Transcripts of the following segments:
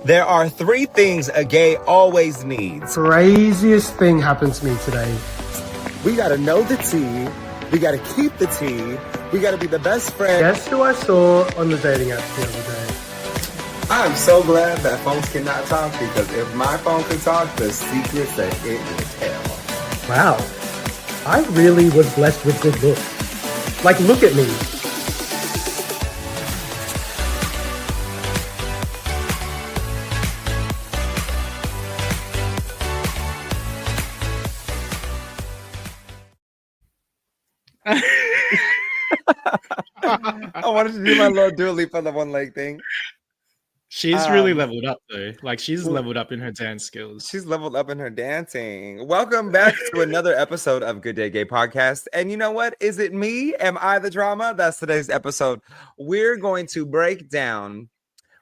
There are 3 things a gay always needs. Craziest thing happened to me today. We gotta know the tea. We gotta keep the tea. We gotta be the best friend. Guess who I saw on the dating app the other day? I'm so glad that phones cannot talk, because if my phone could talk, the secrets that it would tell. Wow, I really was blessed with good looks. Like, look at me. I wanted to do my little Dua Lipa the one leg thing. She's really leveled up though. Like, she's leveled up in her dance skills. She's leveled up in her dancing. Welcome back to another episode of Good Day Gay Podcast. And you know what? Is it me? Am I the drama? That's today's episode. We're going to break down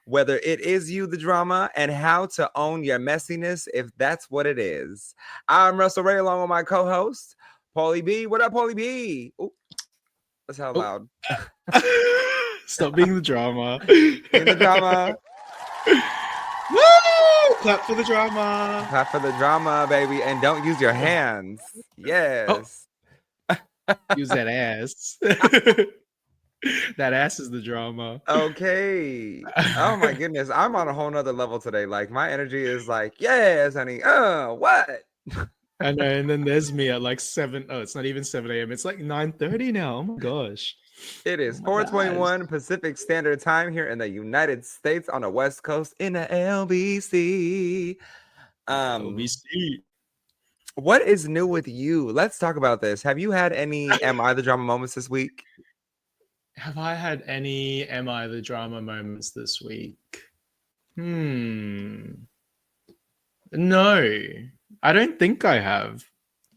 whether it is you, the drama, and how to own your messiness if that's what it is. I'm Russell Ray, along with my co-host, Pauly B. What up, Pauly B? Ooh, that's how loud. Stop being the drama. In the drama. Woo! Clap for the drama. Clap for the drama, baby. And don't use your hands. Yes. Oh. Use that ass. That ass is the drama. Okay. Oh my goodness. I'm on a whole nother level today. Like, my energy is like, yes, honey. What? I know. And then there's me at like 7. Oh, it's not even 7 a.m. It's like 9:30 now. Oh my gosh. It is 4:21 Pacific Standard Time here in the United States on the West Coast in the LBC. LBC. What is new with you? Let's talk about this. Have you had any Am I the Drama moments this week? Have I had any Am I the Drama moments this week? No, I don't think I have.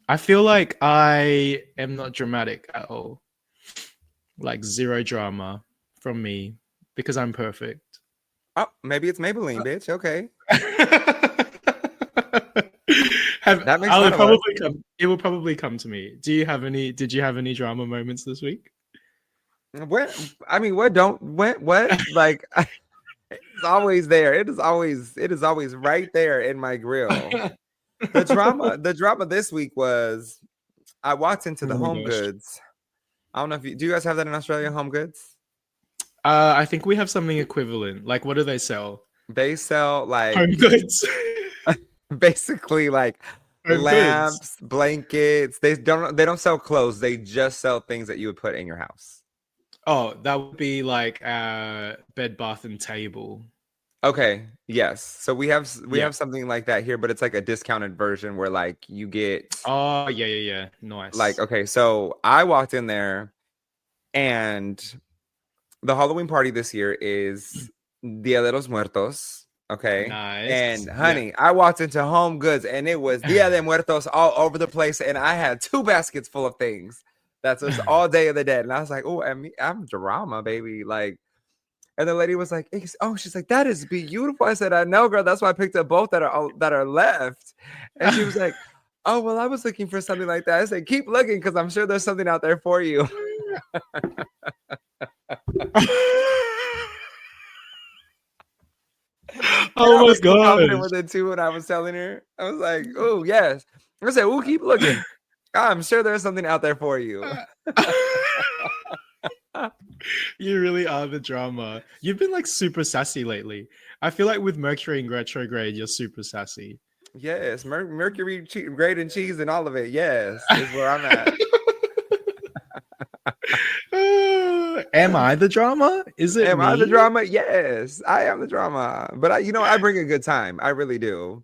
I feel like I am not dramatic at all. Like, zero drama from me because I'm perfect. Oh, maybe it's Maybelline, bitch. Okay. That makes it will probably come to me. Did you have any drama moments this week? What? Like, it's always there. It is always right there in my grill. The drama this week was I walked into the Home Goods. I don't know if do you guys have that in Australia, Home Goods? I think we have something equivalent. Like, what do they sell? They sell like Home Goods. Basically like Home lamps, goods. Blankets. They don't sell clothes. They just sell things that you would put in your house. Oh, that would be like Bed Bath and Table. Okay, yes. So we have something like that here, but it's like a discounted version where like you get. Oh, yeah. Nice. Like, okay, so I walked in there, and the Halloween party this year is Dia de los Muertos. Okay. Nice. And honey, I walked into Home Goods and it was Dia de Muertos all over the place, and I had 2 baskets full of things. That's just all Day of the Dead. And I was like, oh, I'm drama, baby. Like, and the lady was like, oh, she's like, that is beautiful. I said, I know, girl. That's why I picked up both that are left. And she was like, oh, well, I was looking for something like that. I said, keep looking, because I'm sure there's something out there for you. Oh my god! Confident with it too when I was telling her. I was like, oh, yes. I said, we'll keep looking. I'm sure there's something out there for you. You really are the drama. You've been like super sassy lately. I feel like with Mercury in retrograde, you're super sassy. Yes, Mercury, grade and cheese and all of it. Yes, is where I'm at. Am I the drama? Am I the drama? Yes, I am the drama. But I bring a good time. I really do.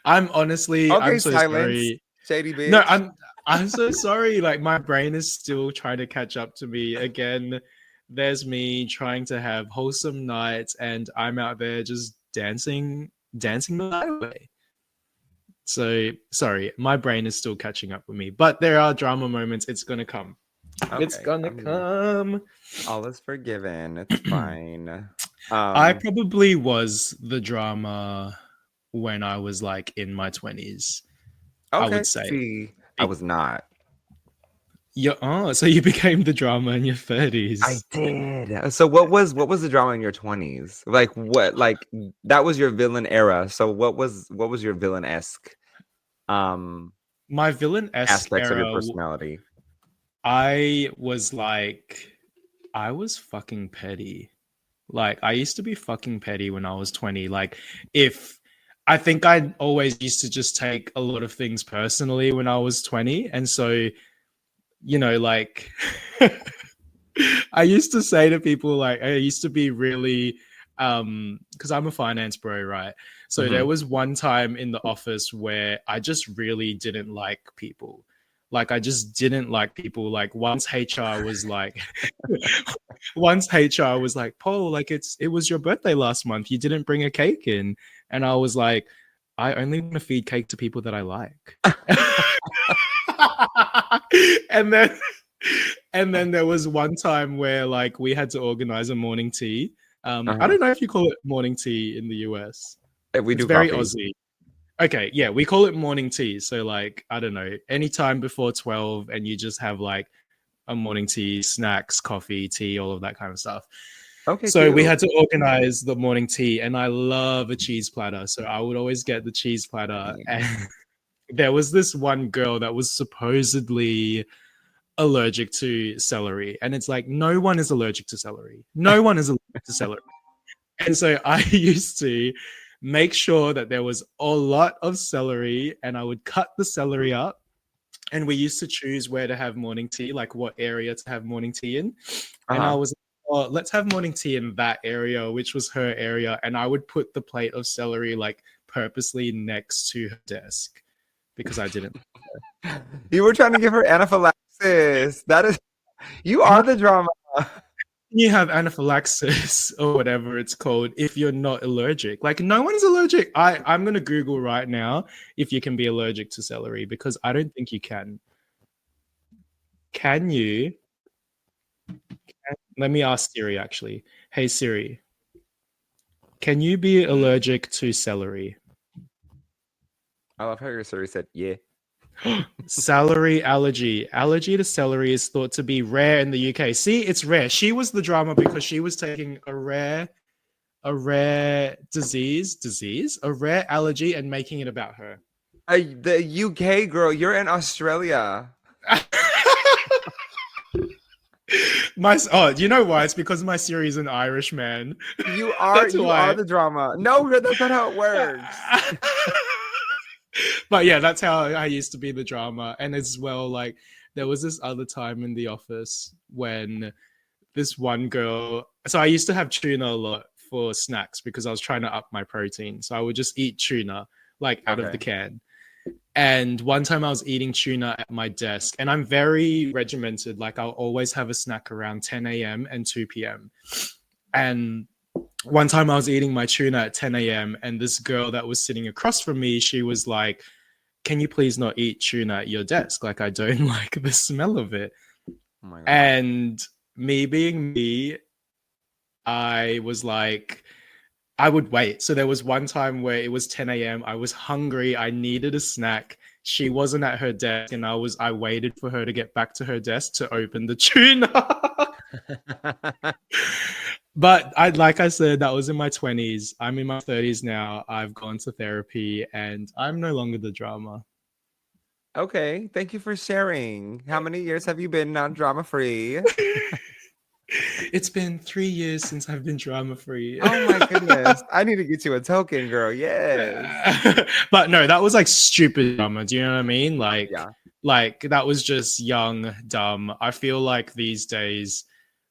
I'm so sorry. Shady bitch. No, I'm so sorry. Like, my brain is still trying to catch up to me. Again, there's me trying to have wholesome nights, and I'm out there just dancing the night away. So sorry, my brain is still catching up with me. But there are drama moments. It's gonna come. Okay. It's gonna come. All is forgiven. It's fine. I probably was the drama when I was like in my 20s. Okay. I would say. See, I was not. So you became the drama in your I 30s. did. So what was the drama in your 20s? Like what? Like that was your villain era. So what was your villain-esque My villain-esque aspects of your era, personality? I was fucking petty. Like, I used to be fucking petty when I was 20. Like, if I think I always used to just take a lot of things personally when I was 20. And so, like, I used to say to people, like, I used to be really, because I'm a finance bro, right? So there was one time in the office where I just really didn't like people. Like, I just didn't like people. Like, once HR was like, Paul, like it was your birthday last month. You didn't bring a cake in. And I was like, I only want to feed cake to people that I like. and then and then there was one time where like we had to organize a morning tea. I don't know if you call it morning tea in the US. We It's do very coffee. Aussie. Okay, yeah, we call it morning tea. So like, I don't know, anytime before 12 and you just have like a morning tea, snacks, coffee, tea, all of that kind of stuff. Okay, So we cute. had to organize the morning tea, and I love a cheese platter. So I would always get the cheese platter. And there was this one girl that was supposedly allergic to celery. And it's like, no one is allergic to celery. No one is allergic to celery. And so I used to make sure that there was a lot of celery, and I would cut the celery up. And we used to choose where to have morning tea, like what area to have morning tea in. And I was like, oh, let's have morning tea in that area, which was her area. And I would put the plate of celery like purposely next to her desk because I didn't. You were trying to give her anaphylaxis. That is, you are the drama. You have anaphylaxis or whatever it's called if you're not allergic. Like, no one is allergic. I'm going to Google right now if you can be allergic to celery, because I don't think you can. Can you? Let me ask Siri, actually. Hey, Siri, can you be allergic to celery? I love how your Siri said, yeah. Celery allergy. Allergy to celery is thought to be rare in the UK. See, it's rare. She was the drama because she was taking a rare a rare allergy and making it about her. The UK girl, you're in Australia. You know why? It's because my Siri's an Irish man. You are the drama. No, that's not how it works. But yeah, that's how I used to be the drama. And as well, like, there was this other time in the office when this one girl, so I used to have tuna a lot for snacks because I was trying to up my protein. So I would just eat tuna like out of the can. And one time I was eating tuna at my desk, and I'm very regimented. Like, I'll always have a snack around 10 a.m. and 2 p.m. And one time I was eating my tuna at 10 a.m. and this girl that was sitting across from me, she was like, can you please not eat tuna at your desk? Like, I don't like the smell of it. Oh my God. And me being me, I was like, I would wait. So there was one time where it was 10 a.m. I was hungry. I needed a snack. She wasn't at her desk, and I waited for her to get back to her desk to open the tuna. But like I said, that was in my 20s. I'm in my 30s now. I've gone to therapy, and I'm no longer the drama. Okay, thank you for sharing. How many years have you been non drama free? It's been 3 years since I've been drama free. Oh my goodness. I need to get you a token, girl. Yes. But no, that was like stupid drama. Do you know what I mean? Like, yeah. Like, that was just young, dumb. I feel like these days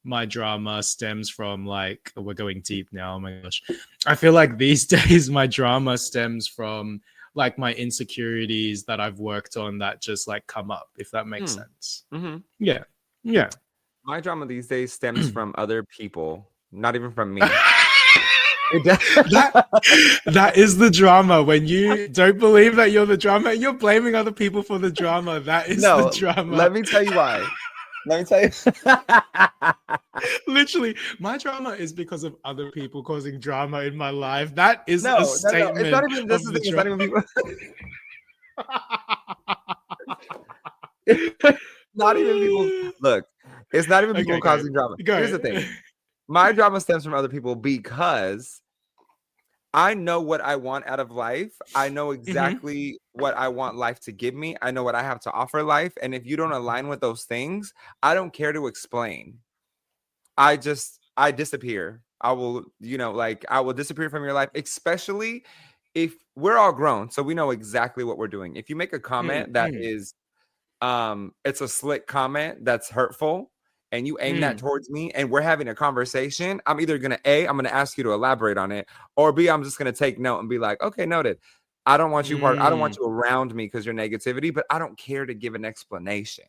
my drama stems from, like, we're going deep now. Oh my gosh. I feel like these days my drama stems from like my insecurities that I've worked on that just like come up, if that makes sense. Yeah. Yeah. My drama these days stems from other people, not even from me. that is the drama. When you don't believe that you're the drama, you're blaming other people for the drama. That is the drama. Let me tell you why. Let me tell you. Literally, my drama is because of other people causing drama in my life. That is a statement. No. It's not even this. It's not even people. not even people. Look, it's not even people Okay, go. causing drama. Here's the Go. thing. My drama stems from other people because I know what I want out of life. I know Mhm. exactly what I want life to give me. I know what I have to offer life. And if you don't align with those things, I don't care to explain. I disappear. I will, like I will disappear from your life, especially if we're all grown. So we know exactly what we're doing. If you make a Mm, comment that mm, is it's a slick comment that's hurtful and you aim that mm, towards me and we're having a conversation, I'm either gonna I'm gonna ask you to elaborate on it, or B, I'm just gonna take note and be like, okay, noted. I don't want mm. you around me because you're negativity, but I don't care to give an explanation.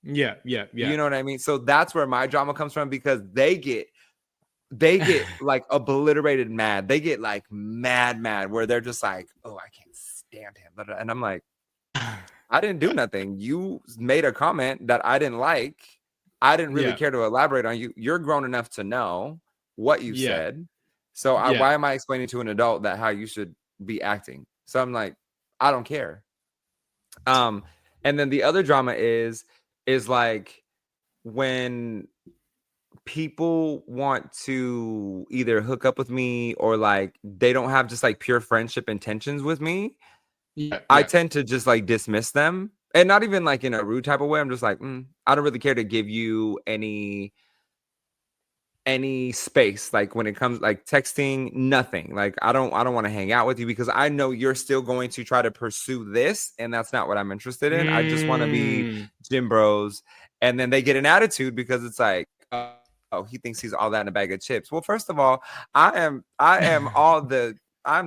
Yeah, yeah, yeah. You know what I mean? So that's where my drama comes from, because they get like obliterated mad. They get like mad where they're just like, oh, I can't stand him. And I'm like, I didn't do nothing. You made a comment that I didn't like. I didn't really Yeah, care to elaborate on you. You're grown enough to know what you yeah, said. So yeah. why am I explaining to an adult that how you should be acting? So I'm like, I don't care. And then the other drama is like when people want to either hook up with me or like they don't have just like pure friendship intentions with me. Yeah, I yeah. tend to just like dismiss them, and not even like in a rude type of way. I'm just like, I don't really care to give you any space. Like when it comes like texting, nothing. Like I don't want to hang out with you because I know you're still going to try to pursue this, and that's not what I'm interested in. I just want to be Mm. gym bros, and then they get an attitude because it's like, oh, he thinks he's all that in a bag of chips. Well, first of all, I'm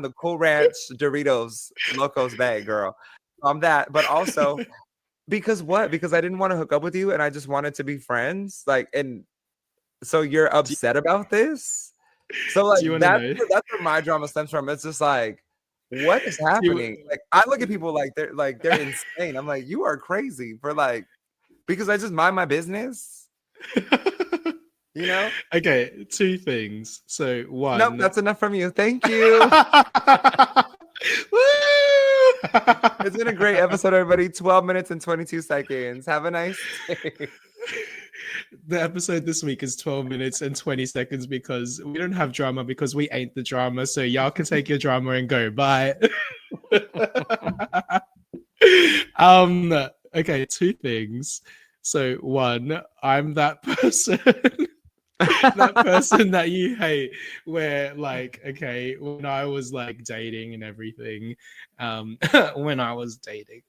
the Cool Ranch Doritos Locos bag girl. I'm that, but also because what? Because I didn't want to hook up with you and I just wanted to be friends. Like, and so you're Do, upset about this? So like do you want to that's know? that's where my drama stems from. It's just like, what is Do happening? you, Like I look at people like they're insane. I'm like, you are crazy for like because I just mind my business, you know? okay, two things. So Nope, one. that's enough from you. Thank you. Woo! It's been a great episode, everybody. 12 minutes and 22 seconds. Have a nice day. The episode this week is 12 minutes and 20 seconds because we don't have drama because we ain't the drama. So y'all can take your drama and go. Bye. um okay, two things. So one, I'm that person that person that you hate where like okay when I was like dating and everything when I was dating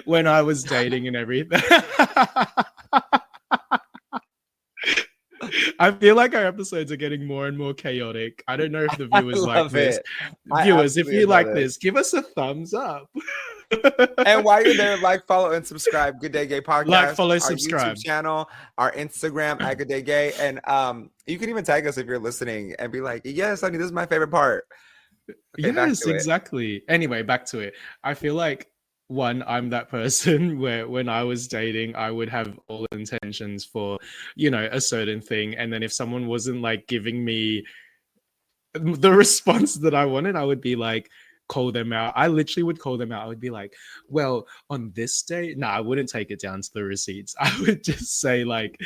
when I was dating and everything I feel like our episodes are getting more and more chaotic. I don't know if the I viewers like love this. it. I Viewers, if absolutely you love like it. this, give us a thumbs up. And while you're there, like, follow, and subscribe. Good Day Gay Like, Podcast, follow, our YouTube subscribe. channel, our Instagram at Good Day Gay, and you can even tag us if you're listening and be like, "Yes, honey, this is my favorite part." Okay, back Yes, to it. exactly. Anyway, back to it. I feel like one, I'm that person where when I was dating, I would have all intentions for, a certain thing. And then if someone wasn't like giving me the response that I wanted, I would be like, call them out. I literally would call them out. I would be like, well, on this day, no, I wouldn't take it down to the receipts. I would just say, like,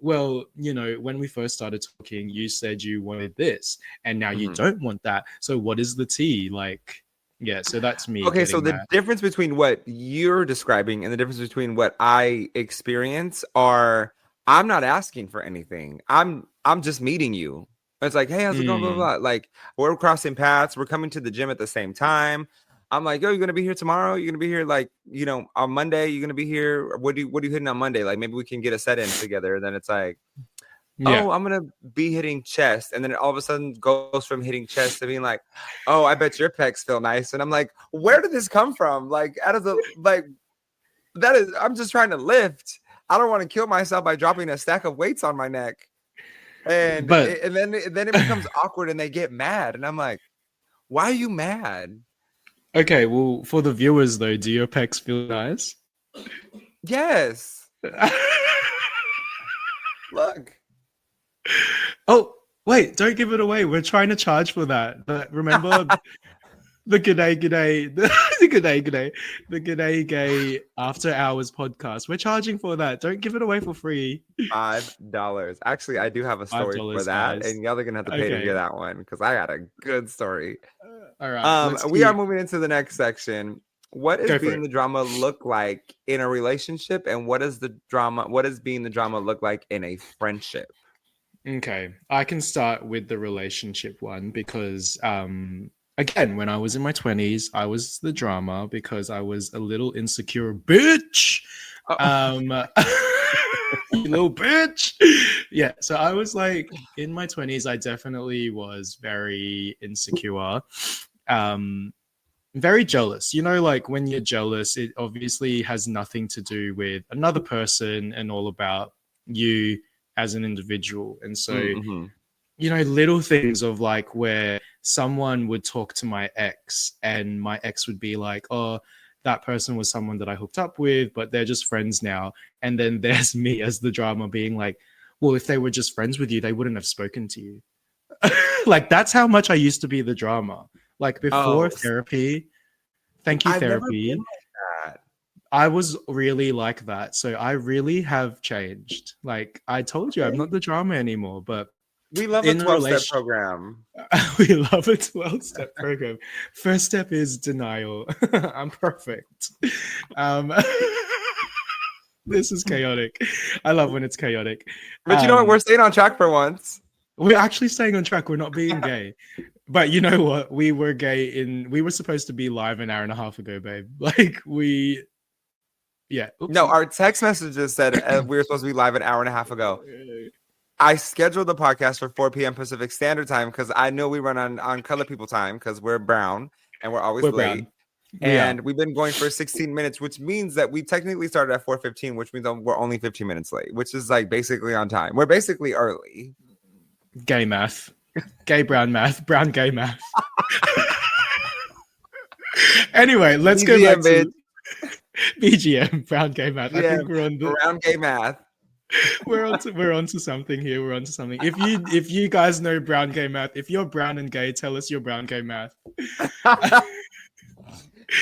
well, when we first started talking, you said you wanted this, and now you Mhm. don't want that. So what is the tea? Like, yeah, so that's me Okay, so getting the mad. difference between what you're describing and the difference between what I experience are I'm not asking for anything. I'm just meeting you. It's like, hey, how's it going? Blah, Mm, blah, blah. Like we're crossing paths. We're coming to the gym at the same time. I'm like, yo, you're gonna be here tomorrow. You're gonna be here like, on Monday. You're gonna be here. What are you hitting on Monday? Like maybe we can get a set in together. Then it's like, yeah. oh, I'm gonna be hitting chest, and then it all of a sudden goes from hitting chest to being like, oh, I bet your pecs feel nice, and I'm like, where did this come from? Like, out of the like, that is, I'm just trying to lift. I don't want to kill myself by dropping a stack of weights on my neck, and But then it becomes awkward, and they get mad, and I'm like, why are you mad? okay, well, for the viewers though, do your pecs feel nice? Yes, look. Oh, wait, don't give it away. We're trying to charge for that. But remember, the G'day, the G'day, the G'day Gay After Hours podcast. We're charging for that. Don't give it away for free. $5. Actually, I do have a story for $5, that, guys. and y'all are gonna have to pay to hear Okay. that one because I got a good story. All right. Let's We are keep. moving into the next section. What is Go for being it. the drama look like in a relationship, and what does being the drama look like in a friendship? Okay, I can start with the relationship one because, again, when I was in my 20s, I was the drama because I was a little insecure bitch. You little bitch. Yeah, so I was like in my 20s, I definitely was very insecure. Very jealous. You know, like when you're jealous, it obviously has nothing to do with another person and all about you as an individual. And so, Mm-hmm. you know, little things of like where someone would talk to my ex and my ex would be like, oh, that person was someone that I hooked up with, but they're just friends now. And then there's me as the drama being like, well, if they were just friends with you, they wouldn't have spoken to you. Like, that's how much I used to be the drama. Like before therapy, thank you, I've never therapy. been like that. I was really like that. So I really have changed. Like I told you, I'm not the drama anymore, but We love a in 12-step program. we love a 12-step program. First step is denial. I'm perfect. This is chaotic. I love when it's chaotic. But you know what? We're staying on track for once. We're actually staying on track. We're not being gay. But you know what? We were we were supposed to be live an hour and a half ago, babe. Like yeah. Oopsie. No, our text messages said we were supposed to be live an hour and a half ago. I scheduled the podcast for 4 p.m. Pacific Standard Time because I know we run on color people time because we're brown and we're always late. And we've been going for 16 minutes, which means that we technically started at 4:15, which means we're only 15 minutes late, which is like basically on time. We're basically early. Gay math. Gay brown math. Brown gay math. Anyway, let's go back to BGM, brown gay math. Yeah, I think we're on the brown gay math. we're onto something here. We're onto something. If you guys know brown gay math, if you're brown and gay, tell us your brown gay math.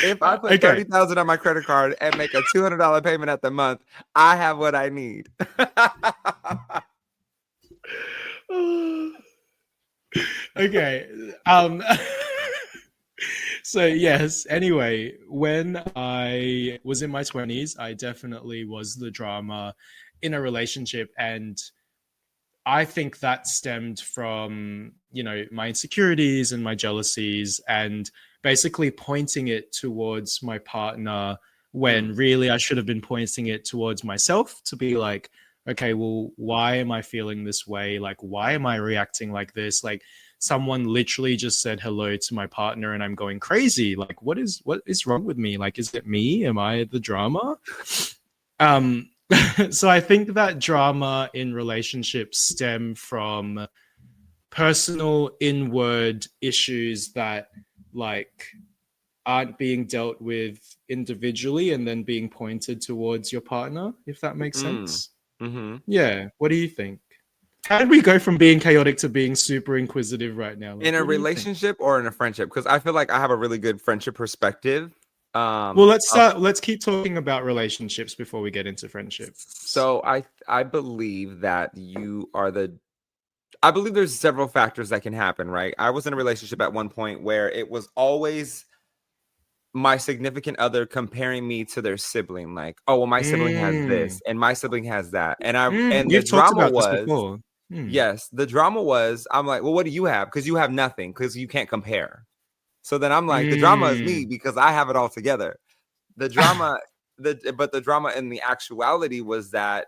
If I put $30,000 on my credit card and make a $200 payment at the month, I have what I need. Okay. So yes, anyway, when I was in my 20s, I definitely was the drama in a relationship, and I think that stemmed from, you know, my insecurities and my jealousies and basically pointing it towards my partner when really I should have been pointing it towards myself to be like, okay, well, why am I feeling this way? Like, why am I reacting like this? Like, someone literally just said hello to my partner and I'm going crazy. Like, what is wrong with me? Like, is it me? Am I the drama? So I think that drama in relationships stem from personal inward issues that like aren't being dealt with individually and then being pointed towards your partner, if that makes sense. Mm-hmm. Yeah. What do you think? How did we go from being chaotic to being super inquisitive right now? Like, in a relationship or in a friendship? Because I feel like I have a really good friendship perspective. Well, let's keep talking about relationships before we get into friendships. So I believe that I believe there's several factors that can happen, right? I was in a relationship at one point where it was always my significant other comparing me to their sibling, like, oh, well, my sibling has this and my sibling has that. And the drama was, yes, the drama was, I'm like, well, what do you have? Because you have nothing, because you can't compare. So then I'm like, the drama is me because I have it all together. The drama, but the drama in the actuality was that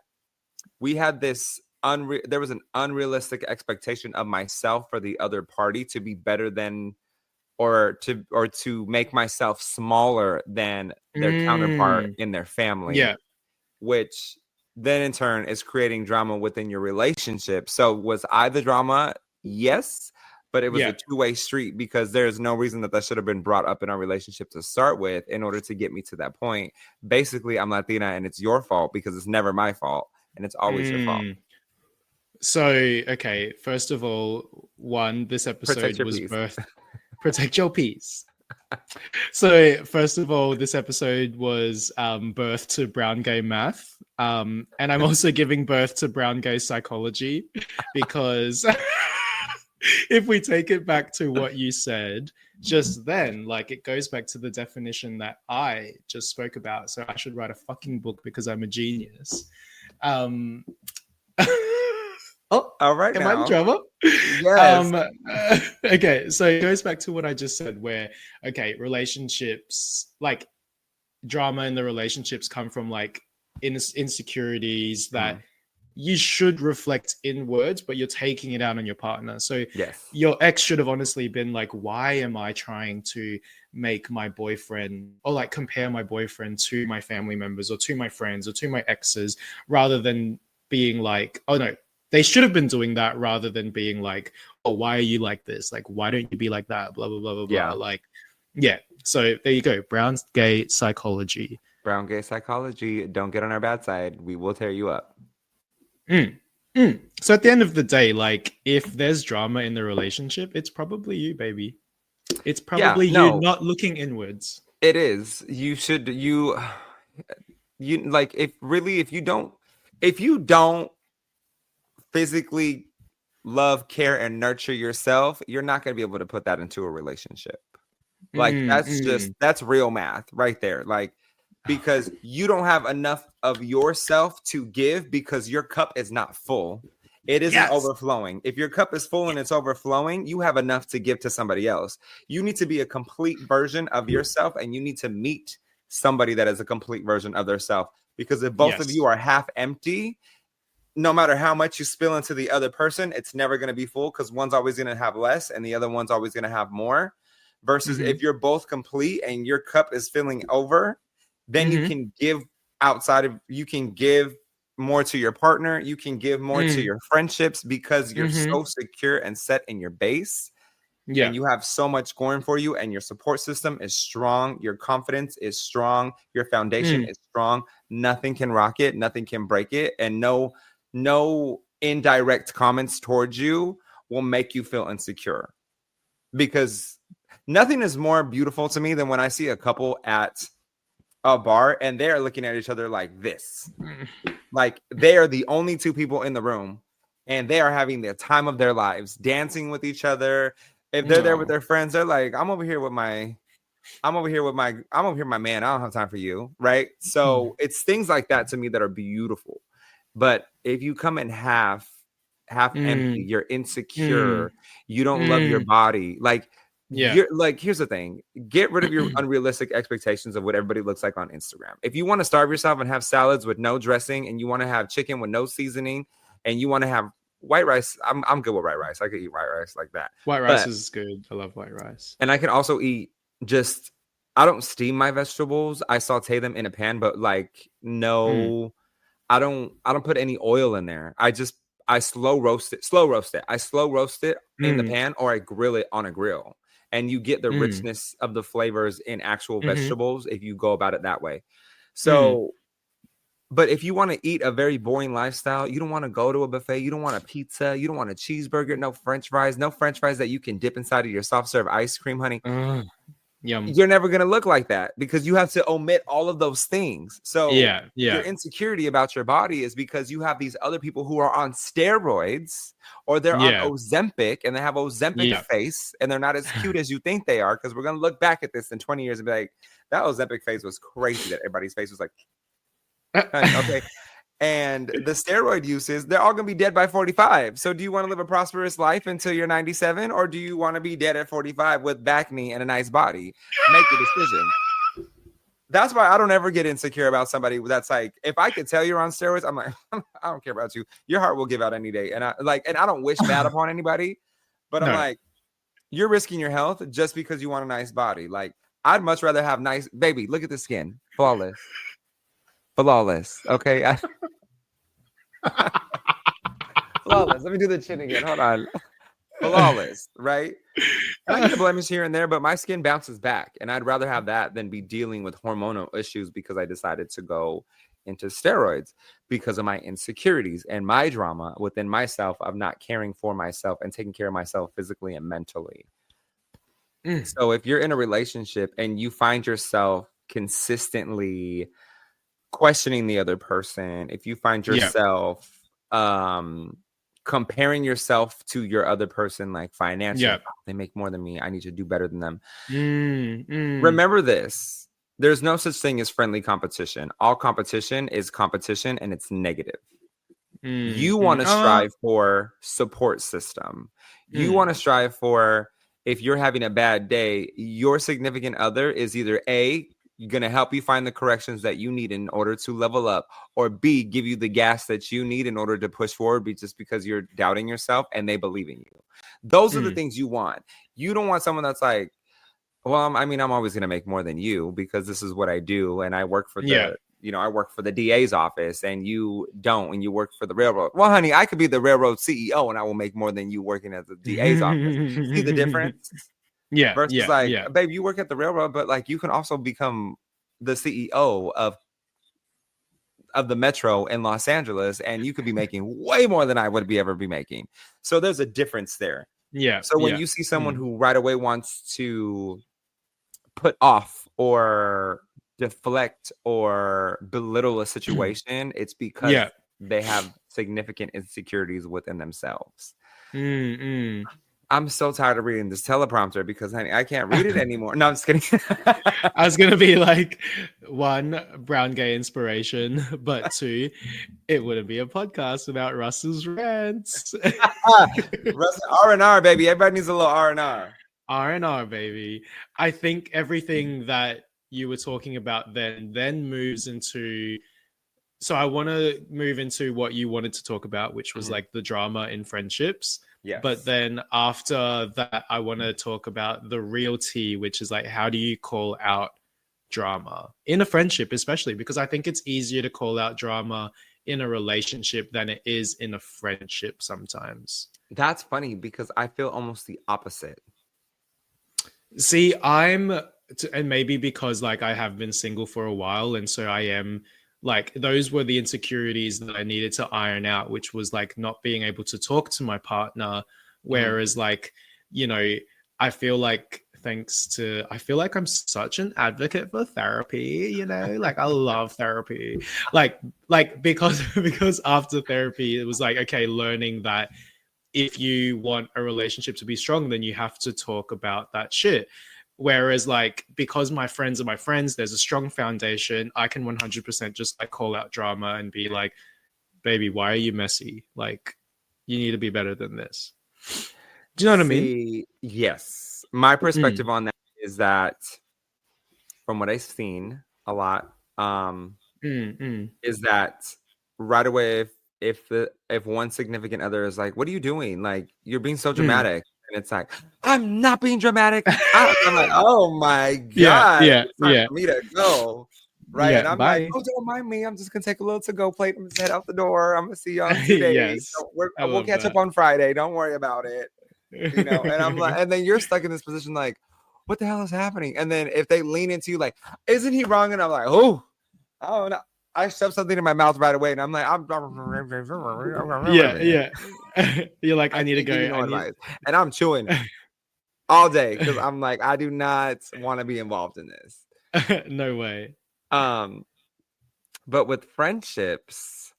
we had this there was an unrealistic expectation of myself for the other party to be better than, or to make myself smaller than their counterpart in their family. Yeah. Which then in turn is creating drama within your relationship. So was I the drama? Yes. But it was a two-way street because there's no reason that should have been brought up in our relationship to start with in order to get me to that point. Basically, I'm Latina and it's your fault because it's never my fault and it's always your fault. So, okay, first of all, this episode was birthed. Protect your peace. So, first of all, this episode was birth to brown gay math. And I'm also giving birth to brown gay psychology because if we take it back to what you said just then, like it goes back to the definition that I just spoke about. So I should write a fucking book because I'm a genius. Oh, All right, am I the now. drama? Yes. Okay, so it goes back to what I just said, where okay, relationships, like drama in the relationships, come from like insecurities that you should reflect inwards, but you're taking it out on your partner. So Yes. your ex should have honestly been like, why am I trying to make my boyfriend or like compare my boyfriend to my family members or to my friends or to my exes, rather than being like, oh no, they should have been doing that rather than being like, oh, why are you like this? Like, why don't you be like that? Blah, blah, blah, blah, Yeah. blah. Like, yeah. So there you go. Brown gay psychology. Brown gay psychology. Don't get on our bad side. We will tear you up. So at the end of the day, like if there's drama in the relationship, it's probably you, baby. It's probably you not looking inwards. It is. You should, you like, if you don't physically love, care, and nurture yourself, you're not going to be able to put that into a relationship. Like that's real math right there. Like, because you don't have enough of yourself to give because your cup is not full. It isn't overflowing. If your cup is full and it's overflowing, you have enough to give to somebody else. You need to be a complete version of yourself, and you need to meet somebody that is a complete version of their self. Because if both of you are half empty, no matter how much you spill into the other person, it's never going to be full, because one's always going to have less and the other one's always going to have more. Versus if you're both complete and your cup is filling over, then you can give you can give more to your partner. You can give more to your friendships because you're so secure and set in your base. Yeah. And you have so much going for you, and your support system is strong. Your confidence is strong. Your foundation is strong. Nothing can rock it. Nothing can break it. And no indirect comments towards you will make you feel insecure, because nothing is more beautiful to me than when I see a couple at a bar and they're looking at each other like this. Like they are the only two people in the room and they are having the time of their lives, dancing with each other. If they're there with their friends, they're like, I'm over here with my man. I don't have time for you. Right. So it's things like that to me that are beautiful. But if you come in half empty, you're insecure, you don't love your body. Like, you're like, here's the thing, get rid of your unrealistic expectations of what everybody looks like on Instagram. If you want to starve yourself and have salads with no dressing, and you want to have chicken with no seasoning, and you want to have white rice, I'm good with white rice. I could eat white rice like that. White rice is good. I love white rice. And I can also eat I don't steam my vegetables. I saute them in a pan, but like, no, I don't put any oil in there. I slow roast it. I slow roast it in the pan, or I grill it on a grill. And you get the richness of the flavors in actual vegetables if you go about it that way. So, but if you want to eat a very boring lifestyle, you don't want to go to a buffet, you don't want a pizza, you don't want a cheeseburger, no french fries that you can dip inside of your soft serve ice cream, honey. Yum. You're never going to look like that, because you have to omit all of those things. So your insecurity about your body is because you have these other people who are on steroids, or they're on Ozempic, and they have Ozempic face, and they're not as cute as you think they are. Because we're going to look back at this in 20 years and be like, that Ozempic face was crazy, that everybody's face was like, okay. And the steroid uses, they're all going to be dead by 45. So do you want to live a prosperous life until you're 97? Or do you want to be dead at 45 with back knee and a nice body? Make the decision. That's why I don't ever get insecure about somebody that's like, if I could tell you're on steroids, I'm like, I don't care about you. Your heart will give out any day. And I don't wish bad upon anybody, but I'm like, you're risking your health just because you want a nice body. Like, I'd much rather have nice, baby, look at the skin. Flawless. Okay. Flawless. Let me do the chin again. Hold on. Flawless, right? I get a blemish here and there, but my skin bounces back, and I'd rather have that than be dealing with hormonal issues because I decided to go into steroids because of my insecurities and my drama within myself of not caring for myself and taking care of myself physically and mentally. So if you're in a relationship and you find yourself consistently questioning the other person, if you find yourself comparing yourself to your other person, like financially, Yeah. "Oh, they make more than me, I need to do better than them." Mm. Remember this: there's no such thing as friendly competition. All competition is competition, and it's negative. You want to strive for support system. You want to strive for, if you're having a bad day, your significant other is either A, going to help you find the corrections that you need in order to level up, or B, give you the gas that you need in order to push forward, just because you're doubting yourself and they believe in you. Those are the things you want. You don't want someone that's like, well, I mean, I'm always going to make more than you because this is what I do. And I work for I work for the DA's office, and you don't, and you work for the railroad. Well, honey, I could be the railroad CEO and I will make more than you working at the DA's office. See the difference? Versus babe, you work at the railroad, but like you can also become the CEO of the metro in Los Angeles, and you could be making way more than I would ever be making. So there's a difference there. So when you see someone who right away wants to put off or deflect or belittle a situation, it's because they have significant insecurities within themselves. I'm so tired of reading this teleprompter because, honey, I can't read it anymore. No, I'm just kidding. I was gonna be like, 1, brown gay inspiration, but 2, it wouldn't be a podcast without Russell's rants. R&R, baby. Everybody needs a little R&R. R&R, baby. I think everything that you were talking about then moves into. So I want to move into what you wanted to talk about, which was like the drama in friendships. Yes. But then after that, I want to talk about the real tea, which is like, how do you call out drama in a friendship, especially because I think it's easier to call out drama in a relationship than it is in a friendship sometimes. That's funny because I feel almost the opposite. See, and maybe because like I have been single for a while, and so I am like, those were the insecurities that I needed to iron out, which was like not being able to talk to my partner. Whereas like, I feel like I feel like I'm such an advocate for therapy, like I love therapy. Like because after therapy, it was like, okay, learning that if you want a relationship to be strong, then you have to talk about that shit. Whereas like, because my friends are my friends, there's a strong foundation. I can 100% just like call out drama and be like, baby, why are you messy? Like, you need to be better than this. Do you know what I mean? Yes. My perspective on that is that, from what I've seen a lot, is that right away, if one significant other is like, what are you doing? Like, you're being so dramatic. And it's like, I'm not being dramatic. I'm like, oh my God. It's time for me to go. Right. And I'm like, oh, don't mind me. I'm just going to take a little to-go plate and head out the door. I'm going to see you on 2 days. We'll catch up on Friday. Don't worry about it. And I'm like, and then you're stuck in this position like, what the hell is happening? And then if they lean into you like, isn't he wrong? And I'm like, oh no. I shoved something in my mouth right away, and I'm like, You're like, I need to go. And I'm chewing all day because I'm like, I do not want to be involved in this. No way. But with friendships,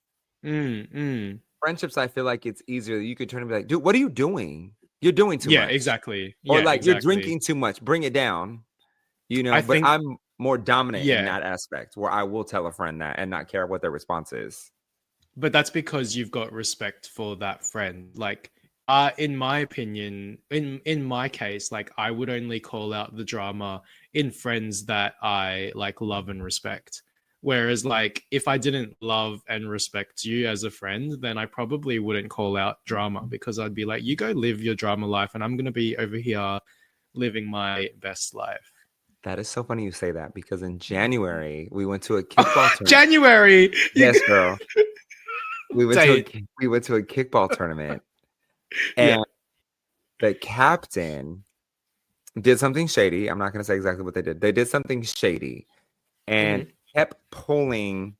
I feel like it's easier. You could turn and be like, dude, what are you doing? You're doing too much. Yeah, exactly. Or like, you're drinking too much. Bring it down. But I'm more dominant in that aspect where I will tell a friend that and not care what their response is. But that's because you've got respect for that friend. Like, in my opinion, in my case, like, I would only call out the drama in friends that I like love and respect. Whereas like, if I didn't love and respect you as a friend, then I probably wouldn't call out drama, because I'd be like, you go live your drama life and I'm going to be over here living my best life. That is so funny you say that, because in January we went to a kickball tournament. January, yes, girl. We went to a kickball tournament, and the captain did something shady. I'm not going to say exactly what they did. They did something shady, and kept pulling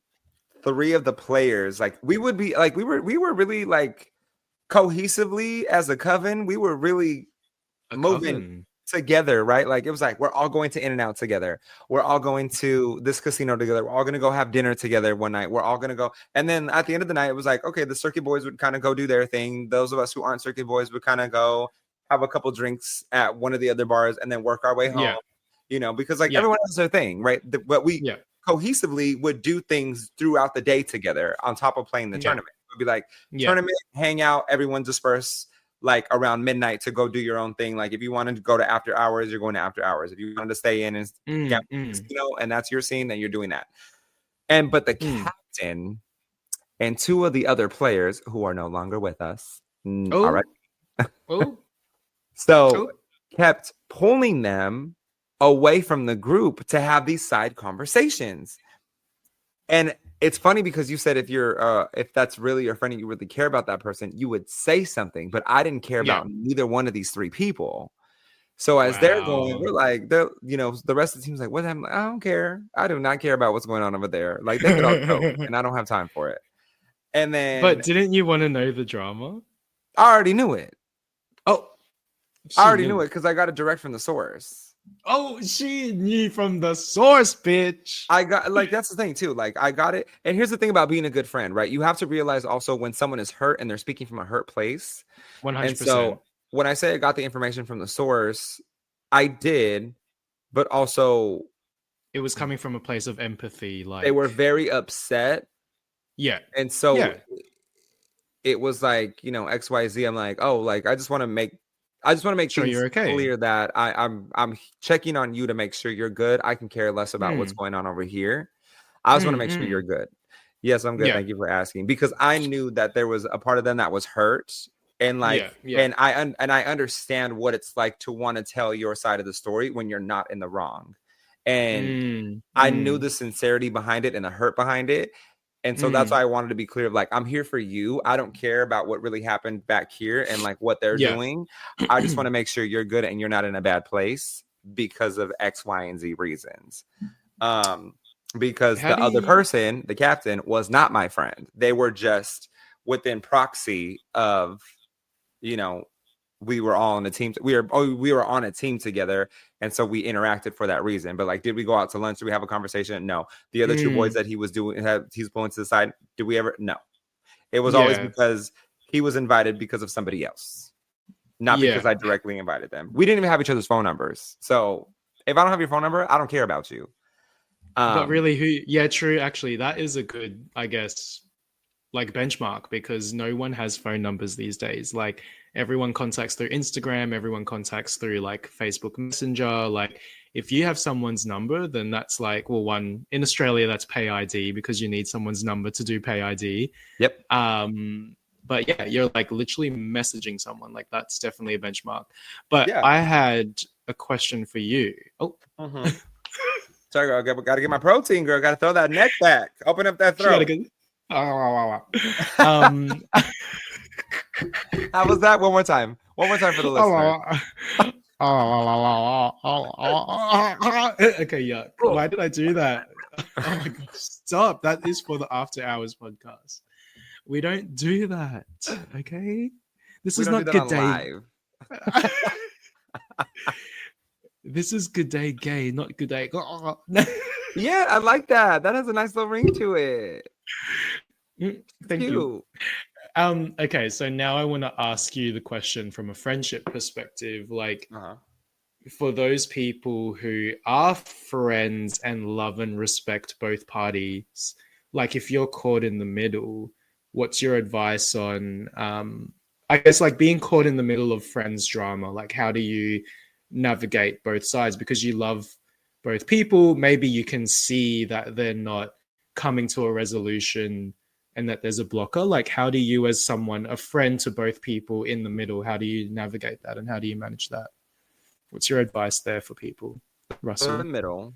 3 of the players. Like, we would be like, we were really like cohesively as a coven. We were really moving. together, right? Like it was like we're all going to In-N-Out together. We're all going to this casino together. We're all going to go have dinner together one night. We're all going to go. And then at the end of the night, it was like, okay, the circuit boys would kind of go do their thing. Those of us who aren't circuit boys would kind of go have a couple drinks at one of the other bars and then work our way home. Because like everyone has their thing, right? But we cohesively would do things throughout the day together on top of playing the tournament. It would be like tournament, hang out, everyone disperse like around midnight to go do your own thing. Like if you wanted to go to after hours, you're going to after hours. If you wanted to stay in and and that's your scene, then you're doing that. But the captain and two of the other players who are no longer with us, all right, kept pulling them away from the group to have these side conversations. And it's funny because you said if that's really your friend and you really care about that person, you would say something. But I didn't care about neither one of these three people. So as they're going, we're like, the rest of the team's like, what happened? Like, I don't care. I do not care about what's going on over there. Like they could all go, and I don't have time for it. And then, but didn't you want to know the drama? I already knew it. Oh, I already knew it because I got it direct from the source. Oh, she knew from the source, bitch. I got like that's the thing too. Like I got it. And here's the thing about being a good friend, right? You have to realize also when someone is hurt and they're speaking from a hurt place. 100%. And so when I say I got the information from the source, I did, but also it was coming from a place of empathy. Like they were very upset. Yeah. And so it was like, XYZ. I'm like, oh, like I just want to make sure you're okay. Clear that I'm checking on you to make sure you're good. I can care less about what's going on over here. I just want to make sure you're good. Yes, I'm good. Thank you for asking. Because I knew that there was a part of them that was hurt, and and I understand what it's like to want to tell your side of the story when you're not in the wrong. And I knew the sincerity behind it and the hurt behind it. And so that's why I wanted to be clear. Like, I'm here for you. I don't care about what really happened back here and like what they're doing. I just want to make sure you're good and you're not in a bad place because of X, Y, and Z reasons. Because the other person, the captain, was not my friend. They were just within proxy of, we were all on a team. We were on a team together. And so we interacted for that reason. But like, did we go out to lunch? Did we have a conversation? No. The other two boys that he was he's pulling to the side. Did we ever? No. It was always because he was invited because of somebody else. Not because I directly invited them. We didn't even have each other's phone numbers. So if I don't have your phone number, I don't care about you. But really, true. Actually, that is a good, I guess, like benchmark because no one has phone numbers these days. Like everyone contacts through Instagram, everyone contacts through like Facebook Messenger. Like if you have someone's number, then that's like, well, one in Australia, that's Pay ID because you need someone's number to do Pay ID. Yep. But yeah, you're like literally messaging someone. Like that's definitely a benchmark. But I had a question for you. Oh, sorry, girl. Gotta get my protein, girl. Gotta throw that neck back. Open up that throat. How was that? One more time for the listener. Okay, yeah. Why did I do that? Oh my gosh, stop. That is for the After Hours podcast. We don't do that. Okay? This is not Good Day Live. This is Good Day Gay, not Good Day. Yeah, I like that. That has a nice little ring to it. Thank you. Okay, so now I want to ask you the question from a friendship perspective. Like, for those people who are friends and love and respect both parties, like if you're caught in the middle, what's your advice on, I guess, like being caught in the middle of friends drama? Like, how do you navigate both sides? Because you love both people, maybe you can see that they're not coming to a resolution and that there's a blocker. Like, how do you, as someone, a friend to both people in the middle, how do you navigate that and how do you manage that? What's your advice there for people, Russell? In the middle,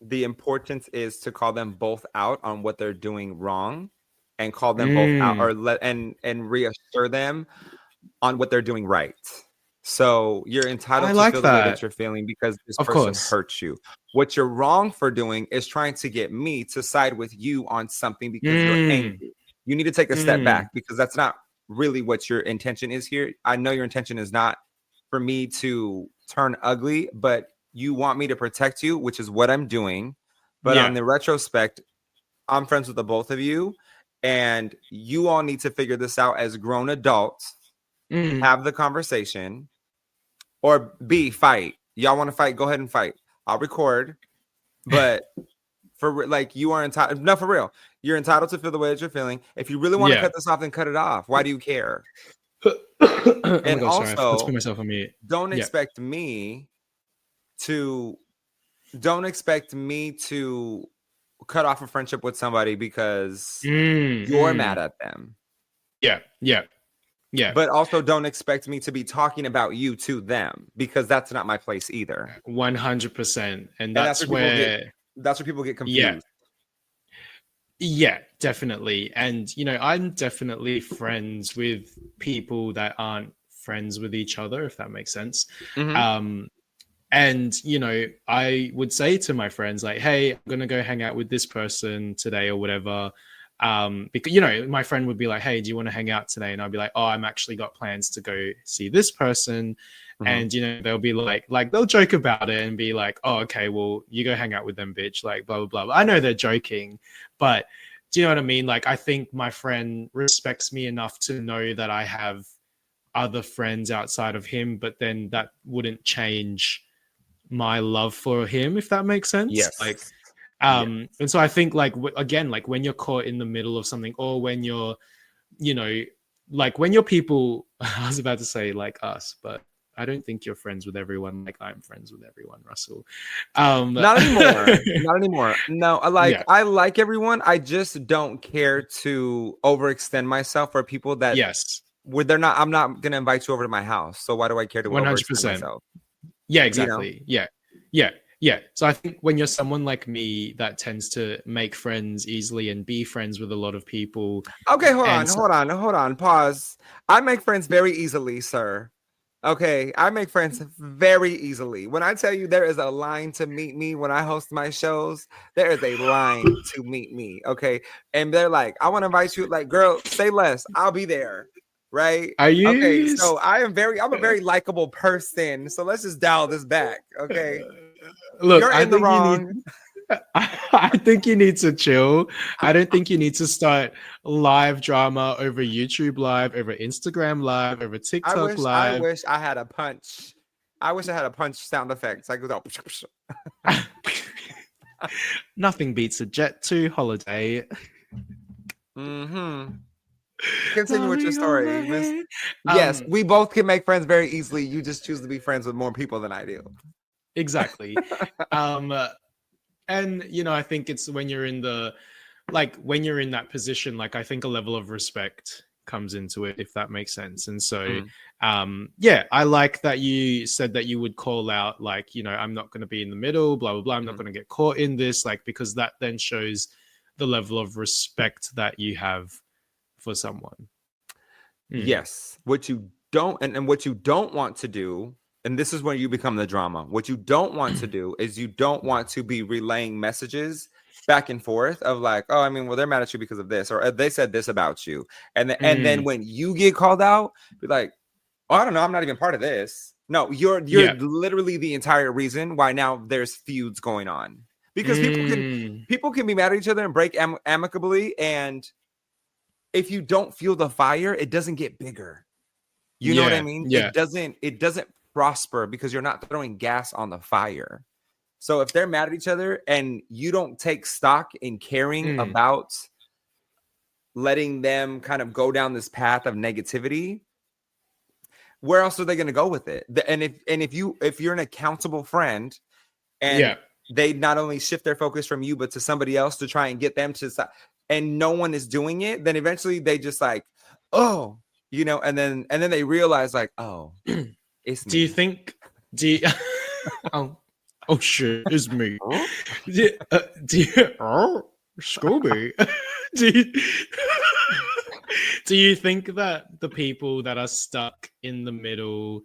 the importance is to call them both out on what they're doing wrong and call them both out, or and reassure them on what they're doing right. So you're entitled to feel the way that you're feeling because this person hurts you. What you're wrong for doing is trying to get me to side with you on something because you're angry. You need to take a step back because that's not really what your intention is here. I know your intention is not for me to turn ugly, but you want me to protect you, which is what I'm doing. But Yeah. on the retrospect, I'm friends with the both of you, and you all need to figure this out as grown adults. Have the conversation, or B, fight. Y'all want to fight? Go ahead and fight. I'll record, but like, you are entitled. No, for real, you're entitled to feel the way that you're feeling. If you really want to cut this off, then cut it off. Why do you care? Oh And my God, sorry. Let's also, put myself on mute. don't expect me to cut off a friendship with somebody because you're mad at them. Yeah. But also, don't expect me to be talking about you to them, because that's not my place either. 100%. And that's where people get confused. Yeah, definitely. And, I'm definitely friends with people that aren't friends with each other, if that makes sense. Mm-hmm. And, I would say to my friends, like, hey, I'm going to go hang out with this person today or whatever. Because, my friend would be like, hey, do you want to hang out today? And I'll be like, oh, I'm actually got plans to go see this person. Mm-hmm. And, they'll be like, they'll joke about it and be like, oh, okay, well, you go hang out with them, bitch, like, blah, blah, blah. I know they're joking, but do you know what I mean? Like, I think my friend respects me enough to know that I have other friends outside of him, but then that wouldn't change my love for him, if that makes sense. Yes. Like, and so I think, like, again, like, when you're caught in the middle of something, or when you're, like, when you're people, I was about to say like us, but I don't think you're friends with everyone like I'm friends with everyone, Russell. Not anymore. No, I like everyone. I just don't care to overextend myself for people that I'm not gonna invite you over to my house. So why do I care to 100% myself? Yeah, exactly. Yeah. So I think when you're someone like me that tends to make friends easily and be friends with a lot of people. Okay, hold on. Pause. I make friends very easily, sir. Okay, I make friends very easily. When I tell you there is a line to meet me when I host my shows, there is a line to meet me. Okay, and they're like, I want to invite you. Like, girl, say less. I'll be there. Right? Are you? Okay, so I'm a very likable person. So let's just dial this back. Okay. Look, you're in the wrong. I think you need to chill. I don't think you need to start live drama over YouTube Live, over Instagram Live, over TikTok Live. I wish I had a punch. I wish I had a punch sound effects. I go, nothing beats a Jet 2 holiday. Mm-hmm. Continue with your story, Miss. Yes, we both can make friends very easily. You just choose to be friends with more people than I do. Exactly. And I think it's when you're in that position, like, I think a level of respect comes into it, if that makes sense. And so I like that you said that you would call out, like, I'm not going to be in the middle, blah blah blah, I'm not going to get caught in this, like, because that then shows the level of respect that you have for someone. Yes. What you don't and what you don't want to do, and this is when you become the drama. What you don't want to do is you don't want to be relaying messages back and forth of like, oh, I mean, well, they're mad at you because of this, or they said this about you. And then when you get called out, be like, oh, I don't know, I'm not even part of this. No, you're literally the entire reason why now there's feuds going on. Because people can be mad at each other and break amicably, and if you don't feel the fire, it doesn't get bigger. You know what I mean? Yeah. It doesn't prosper because you're not throwing gas on the fire. So if they're mad at each other and you don't take stock in caring about letting them kind of go down this path of negativity, where else are they going to go with it? And if you're an accountable friend and they not only shift their focus from you but to somebody else to try and get them to stop, and no one is doing it, then eventually they just like, oh, and then they realize like, oh, it's me. Do you think oh shit, it's me. Scooby. Do you think that the people that are stuck in the middle,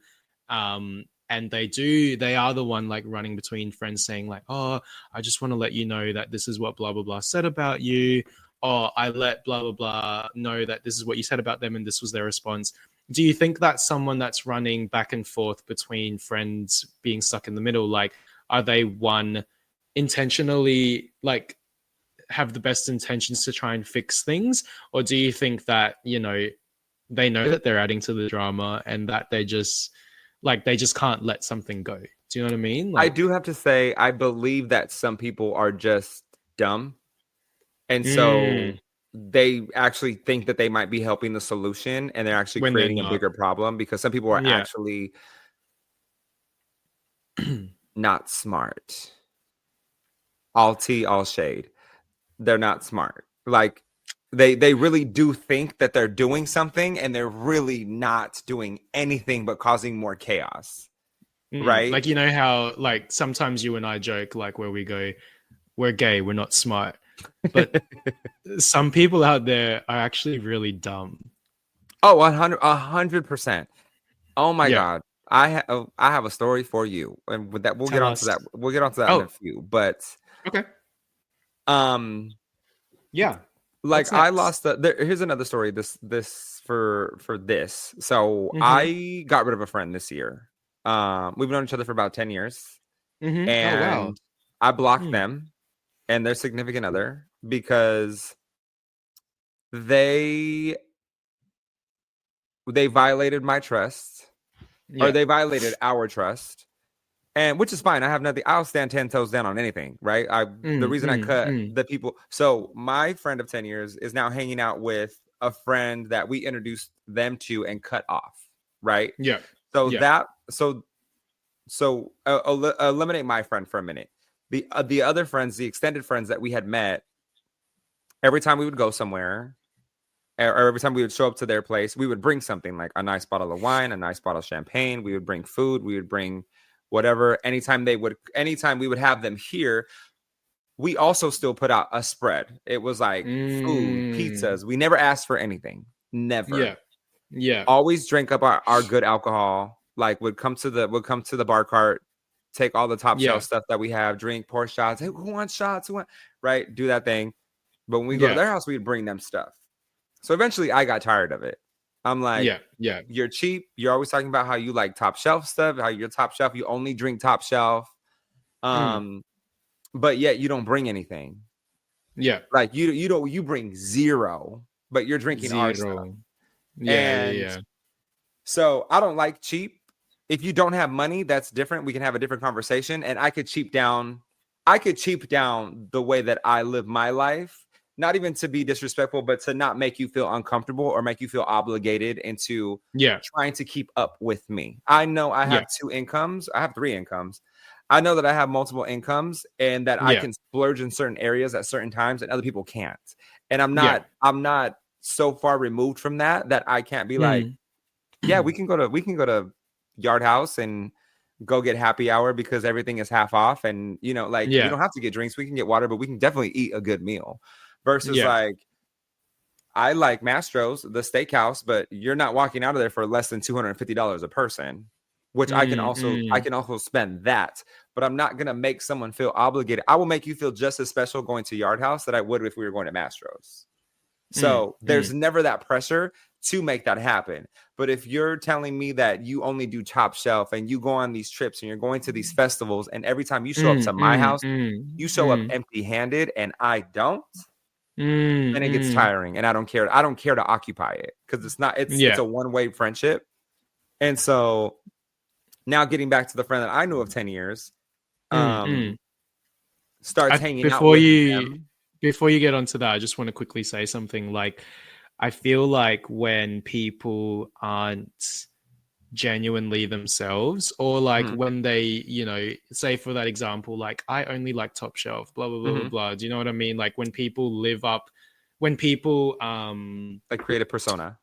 and they are the one like running between friends saying like, oh, I just want to let you know that this is what blah blah blah said about you, or I let blah blah blah know that this is what you said about them and this was their response. do you think that's someone that's running back and forth between friends being stuck in the middle? Like, are they one intentionally like have the best intentions to try and fix things, or do you think that, you know, they know that they're adding to the drama and that they just can't let something go? Do you know what I mean? I Like, do have to say, I believe that some people are just dumb. And so mm, they actually think that they might be helping the solution, and they're actually when they're creating a not. bigger problem, because some people are Yeah. actually not smart. All tea, all shade. They're not smart. Like they really do think that they're doing something, and they're really not doing anything but causing more chaos. Right? Like, you know how like sometimes you and I joke like where we go, we're gay, we're not smart. But some people out there are actually really dumb. Oh, 100%. Oh my Yeah. God. I have a story for you. And with that, we'll get Tell onto us. that. We'll get onto that in a Oh, few. But okay. um Yeah. like What's I next? lost here's another story for this. So Mm-hmm. I got rid of a friend this year. We've known each other for about 10 years, Mm-hmm. Oh wow. and I blocked Mm. them and their significant other because they violated my trust, or Yeah. they violated our trust. And which is fine. I have nothing. I'll stand 10 toes down on anything, right? The Mm, reason I mm, cut mm. the people. So my friend of 10 years is now hanging out with a friend that we introduced them to and cut off, right? Yeah. So Yeah. eliminate my friend for a minute. The other friends, the extended friends that we had met, every time we would go somewhere, or every time we would show up to their place, we would bring something, like a nice bottle of wine, a nice bottle of champagne. We would bring food. We would bring whatever. Anytime we would have them here, we also still put out a spread. It was like food, Mm. pizzas. We never asked for anything. Never. Yeah. Yeah. Always drink up our good alcohol. Like would come to the bar cart, take all the top Yeah. shelf stuff that we have, drink, pour shots. Hey, who wants shots? Who want, right? Do that thing. But when we go to Yeah. their house, we'd bring them stuff. So eventually I got tired of it. I'm like, Yeah. Yeah. you're cheap. You're always talking about how you like top shelf stuff, how you're top shelf. You only drink top shelf. Mm. But yet you don't bring anything. Yeah. Like you bring zero, but you're drinking our stuff. Zero. Yeah. Yeah. And Yeah. so I don't like cheap. If you don't have money, that's different. We can have a different conversation. And I could cheap down the way that I live my life. Not even to be disrespectful, but to not make you feel uncomfortable or make you feel obligated into Yeah. trying to keep up with me. I know I have Yeah. 2 incomes. I have 3 incomes. I know that I have multiple incomes and that I Yeah. can splurge in certain areas at certain times and other people can't. And Yeah. I'm not so far removed from that I can't be like, Mm. yeah, we can go to Yard House and go get happy hour because everything is half off. And like we Yeah. don't have to get drinks, we can get water, but we can definitely eat a good meal. Versus Yeah. like, I like Mastro's, the steakhouse, but you're not walking out of there for less than $250 a person, which I can Mm. also spend that, but I'm not gonna make someone feel obligated. I will make you feel just as special going to Yard House that I would if we were going to Mastro's. Mm. So there's Mm. never that pressure to make that happen. But if you're telling me that you only do top shelf and you go on these trips and you're going to these festivals, and every time you show up Mm. to my Mm. house, Mm. you show up Mm. empty-handed and I don't, Mm. then it gets Mm. tiring and I don't care. I don't care to occupy it because it's Yeah. a one-way friendship. And so now getting back to the friend that I knew of 10 years, Mm. Mm. starts hanging out Before with you them. get onto that, I just want to quickly say something. Like, I feel like when people aren't genuinely themselves, or like Mhm, when they, you know, say for that example, like I only like top shelf, blah blah blah blah mhm. blah. Do you know what I mean? Like when people when people Like create a persona.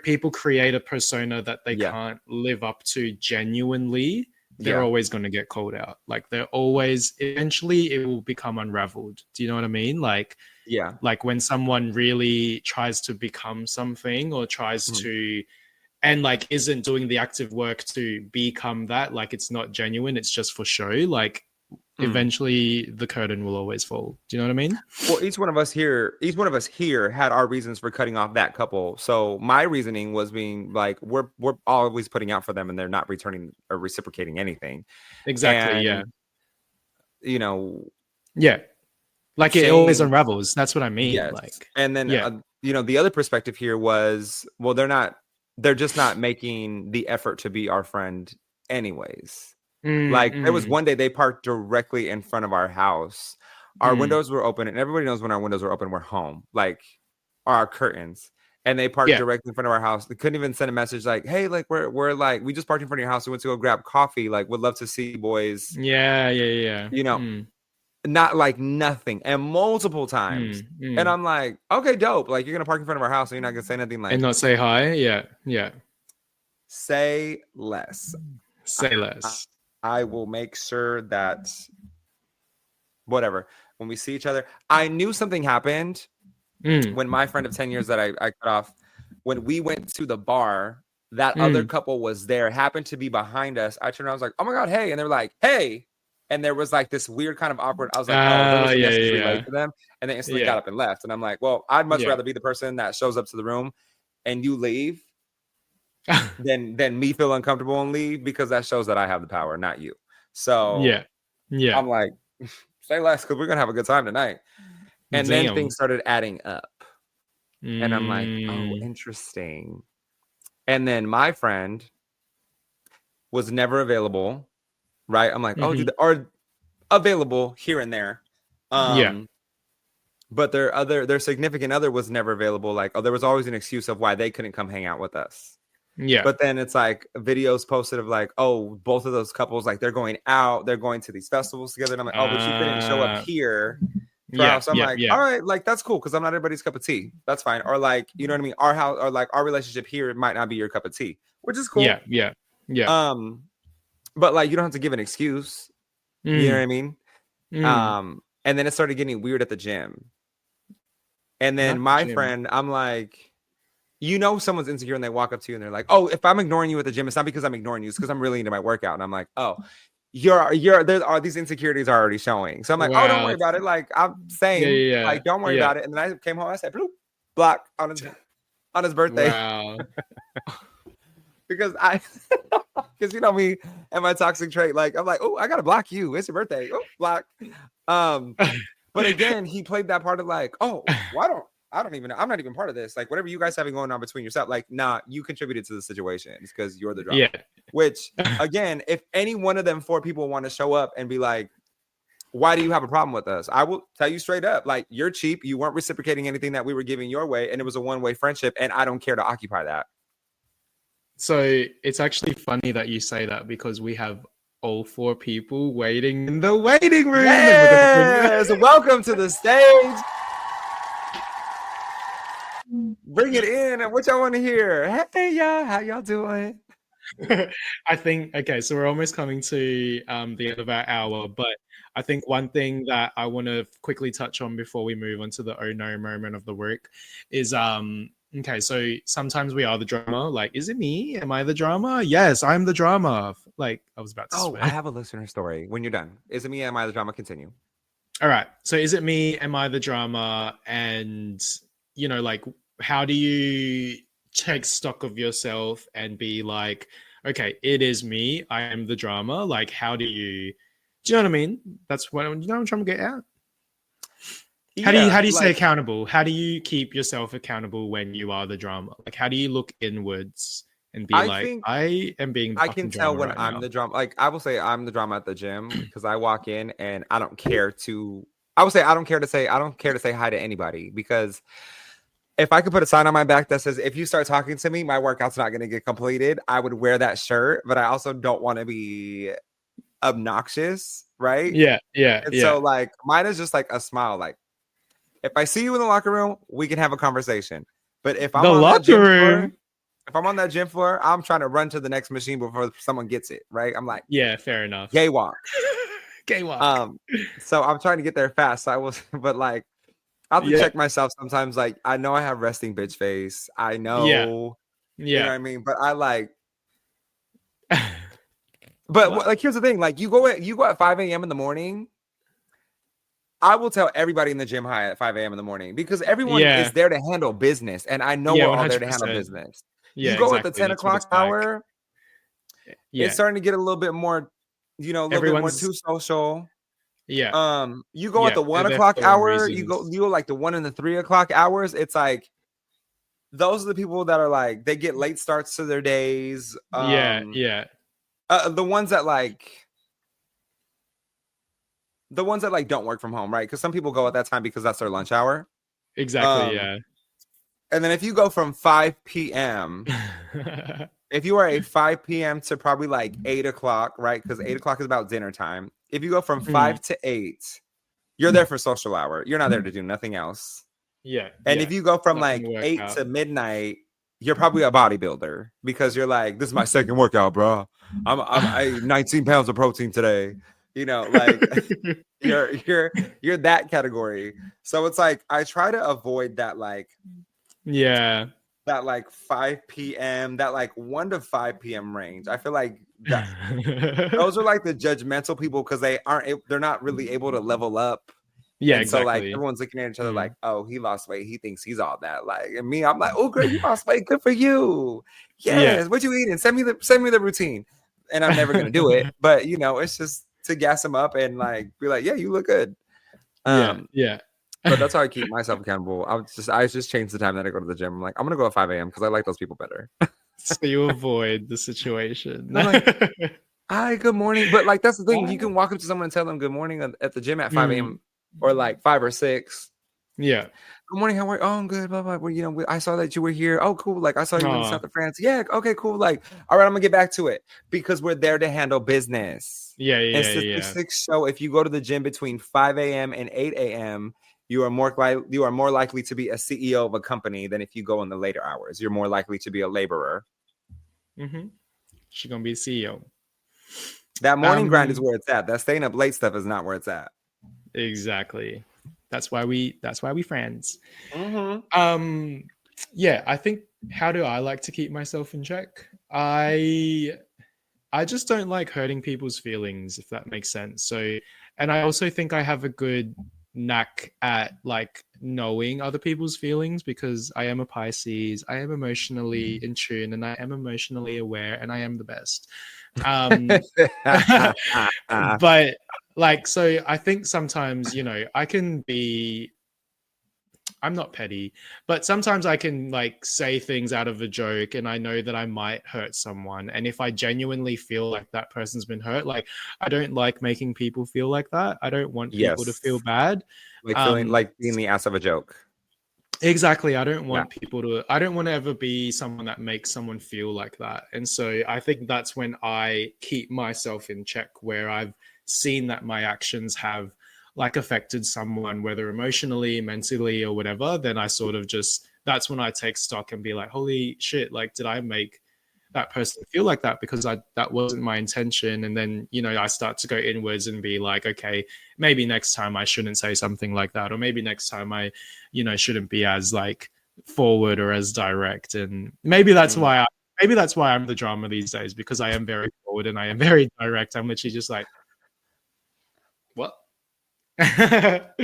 people create a persona that they Yeah, can't live up to genuinely, they're yeah. always going to get called out. Like they're always, eventually it will become unraveled. Do you know what I mean? Yeah. Like when someone really tries to become something, or tries Mhm. to, and like isn't doing the active work to become that, like it's not genuine, it's just for show. Like eventually the curtain will always fall. Do you know what I mean? Well, each one of us here had our reasons for cutting off that couple. So my reasoning was being like, we're always putting out for them and they're not returning or reciprocating anything. Exactly. And, Yeah. you know, Yeah. Like it always unravels. That's what I mean. yes. Like, And then, the other perspective here was, well, they're just not making the effort to be our friend anyways. Like there was one day they parked directly in front of our house. Our windows were open, and everybody knows when our windows are open, we're home. Like our curtains, and they parked directly in front of our house. They couldn't even send a message like, "Hey, like we're like we just parked in front of your house. We went to go grab coffee. Like, would love to see you boys." Yeah. You know, not like nothing, and multiple times. And I'm like, okay, dope. Like you're gonna park in front of our house, and you're not gonna say nothing like and not say hi. Yeah. Say less. Say less. I will make sure that whatever, when we see each other, I knew something happened when my friend of 10 years that I cut off, when we went to the bar, that other couple was there, happened to be behind us. I turned around, I was like, oh my God, hey. And they were like, hey. And there was like this weird kind of awkward, I was like, oh, there was a message relayed to them. And they instantly got up and left. And I'm like, well, I'd much rather be the person that shows up to the room and you leave than me feel uncomfortable and leave, because that shows that I have the power, not you. So I'm like, say less, because we're gonna have a good time tonight. And then things started adding up, and I'm like, oh, interesting. And then my friend was never available, right? I'm like, oh, dude, are available here and there, but their significant other was never available. Like, oh, there was always an excuse of why they couldn't come hang out with us. But then it's like videos posted of like, oh, both of those couples, like they're going out, they're going to these festivals together. And I'm like, oh, but you couldn't show up here. So I'm like, all right, like that's cool, because I'm not everybody's cup of tea. That's fine. Or like, you know what I mean? Our house, or like our relationship here, it might not be your cup of tea, which is cool. Yeah. But like you don't have to give an excuse. You know what I mean? And then it started getting weird at the gym. And then my friend, I'm like, you know, someone's insecure and they walk up to you and they're like, oh, if I'm ignoring you at the gym, it's not because I'm ignoring you, it's because I'm really into my workout. And I'm like, oh, these insecurities are already showing. So I'm like, oh, don't worry about it. Like I'm saying, like, don't worry about it. And then I came home, I said, bloop, block on his birthday. Wow. because you know me and my toxic trait. Like I'm like, oh, I gotta block you. It's your birthday. Oh, block. But again, he played that part of like, oh, I'm not even part of this. Like, whatever you guys having going on between yourself, like, nah, you contributed to the situation. It's because you're the drama. Yeah. Which, again, if any one of them 4 people want to show up and be like, why do you have a problem with us? I will tell you straight up, like, you're cheap. You weren't reciprocating anything that we were giving your way, and it was a one-way friendship, and I don't care to occupy that. So it's actually funny that you say that, because we have all 4 people waiting in the waiting room. Yes! Welcome to the stage. Bring it in. And what y'all want to hear? Hey, y'all. How y'all doing? I think, okay, so we're almost coming to the end of our hour, but I think one thing that I want to quickly touch on before we move on to the oh no moment of the week is, okay, so sometimes we are the drama. Like, is it me? Am I the drama? Yes, I'm the drama. Like, I was about to swear. I have a listener story. When you're done. Is it me? Am I the drama? Continue. All right. So is it me? Am I the drama? And, you know, like, how do you take stock of yourself and be like, okay, it is me. I am the drama. Like, do you know what I mean? That's what I'm trying to get at. How do you stay accountable? How do you keep yourself accountable when you are the drama? Like, how do you look inwards and be I am being the I can tell when I'm the drama. Like, I will say I'm the drama at the gym because I walk in and I don't care to say hi to anybody, because if I could put a sign on my back that says, if you start talking to me, my workout's not going to get completed, I would wear that shirt. But I also don't want to be obnoxious, right? Yeah. So, like, mine is just like a smile. Like, if I see you in the locker room, we can have a conversation. But if I'm on that gym floor, I'm trying to run to the next machine before someone gets it, right? I'm like, yeah, fair enough. Gay walk. So I'm trying to get there fast. But like, I'll have to check myself sometimes. Like, I know I have resting bitch face. I know. You know what I mean? But I like, But What? like, here's the thing: like, you go at 5 a.m. in the morning. I will tell everybody in the gym hi at 5 a.m. in the morning because everyone Yeah. is there to handle business, and I know Yeah, we're one all there hundred to handle percent. business. You Yeah, go at the exactly. 10 That's what o'clock it's like. hour, it's Yeah. starting to get a little bit more, a little bit more Everyone's too social. yeah. You go at Yeah. the They're 1 there for o'clock the wrong hour, you reasons. go like the 1 and the 3 o'clock hours. It's like those are the people that are like they get late starts to their days. Yeah, yeah. The ones that like don't work from home, right? Because some people go at that time because that's their lunch hour. Exactly, Um, yeah. and then if you go from 5 p.m. if you are a 5 p.m. to probably like 8 o'clock, right? Because 8 o'clock is about dinner time. If you go from 5 to 8, you're there for social hour. You're not there to do nothing else. Yeah, And yeah. if you go It's from not like gonna work 8 out. to midnight, you're probably a bodybuilder because you're like, this is my second workout, bro. I 19 pounds of protein today. Like you're that category. So it's like I try to avoid Yeah. that like 5 p.m., that like 1 to 5 p.m. range. I feel like that those are like the judgmental people because they're not really able to level up. Yeah, And so like exactly. everyone's looking at each other like, Mm. oh, he lost weight. He thinks he's all that. Like, and me, I'm like, oh girl, you lost weight. Good for you. Yeah. Yes. What you eating? Send me the routine. And I'm never gonna do it. But it's just to gas them up and like be like, yeah, you look good. Yeah, Um, yeah. but that's how I keep myself accountable. I just change the time that I go to the gym. I'm like, I'm gonna go at 5 a.m. because I like those people better. So you avoid the situation. And I'm like, hi, good morning. But like that's the thing. You Hi. can walk up to someone and tell them good morning at the gym at 5 Mm. a.m. or like 5 or 6. Yeah. Good morning, how are you? Oh, I'm good. Blah blah. Well, I saw that you were here. Oh, cool. Like I saw you in the Aw. south of France. Yeah, okay, cool. Like, all right, I'm gonna get back to it because we're there to handle business. Yeah, And yeah, yeah. statistics show if you go to the gym between 5 a.m. and 8 a.m., you are more likely to be a CEO of a company than if you go in the later hours. You're more likely to be a laborer. Mm-hmm. She's gonna be CEO. That morning grind is where it's at. That staying up late stuff is not where it's at. Exactly. That's why we friends. Mm-hmm. Yeah, I think how do I like to keep myself in check? I just don't like hurting people's feelings, if that makes sense. So, and I also think I have a good knack at like knowing other people's feelings because I am a Pisces. I am emotionally in tune and I am emotionally aware and I am the best. But like, so I think sometimes, I can be I'm not petty, but sometimes I can like say things out of a joke and I know that I might hurt someone. And if I genuinely feel like that person's been hurt, like I don't like making people feel like that. I don't want people to Yes. feel bad. Like feeling like being the ass of a joke. Exactly. I don't Yeah. want I don't want to ever be someone that makes someone feel like that. And so I think that's when I keep myself in check, where I've seen that my actions have like affected someone, whether emotionally, mentally, or whatever. Then I sort of that's when I take stock and be like, holy shit, like, did I make that person feel like that? Because that wasn't my intention. And then, I start to go inwards and be like, okay, maybe next time I shouldn't say something like that. Or maybe next time I, shouldn't be as like forward or as direct. And maybe that's why I'm the drama these days, because I am very forward and I am very direct. I'm literally just like, what? Like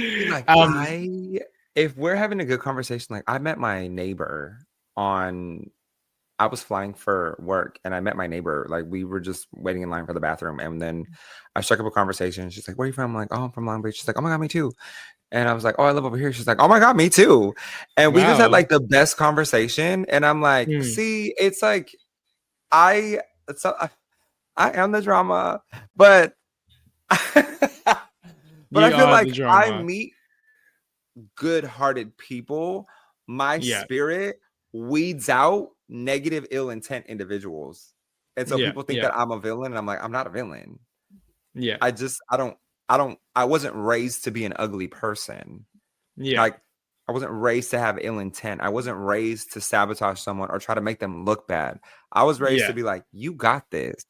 if we're having a good conversation, like I met my neighbor I was flying for work and I met my neighbor. Like we were just waiting in line for the bathroom. And then I struck up a conversation. She's like, where are you from? I'm like, oh, I'm from Long Beach. She's like, oh my God, me too. And I was like, oh, I live over here. She's like, oh my God, me too. And we just had Wow. like the best conversation. And I'm like, see, it's like, I am the drama, but but I feel like I meet good-hearted people. My spirit weeds out negative, ill intent individuals. And so people think that I'm a villain, and I'm like, I'm not a villain. Yeah. I wasn't raised to be an ugly person. Yeah. Like I wasn't raised to have ill intent. I wasn't raised to sabotage someone or try to make them look bad. I was raised to be like, you got this.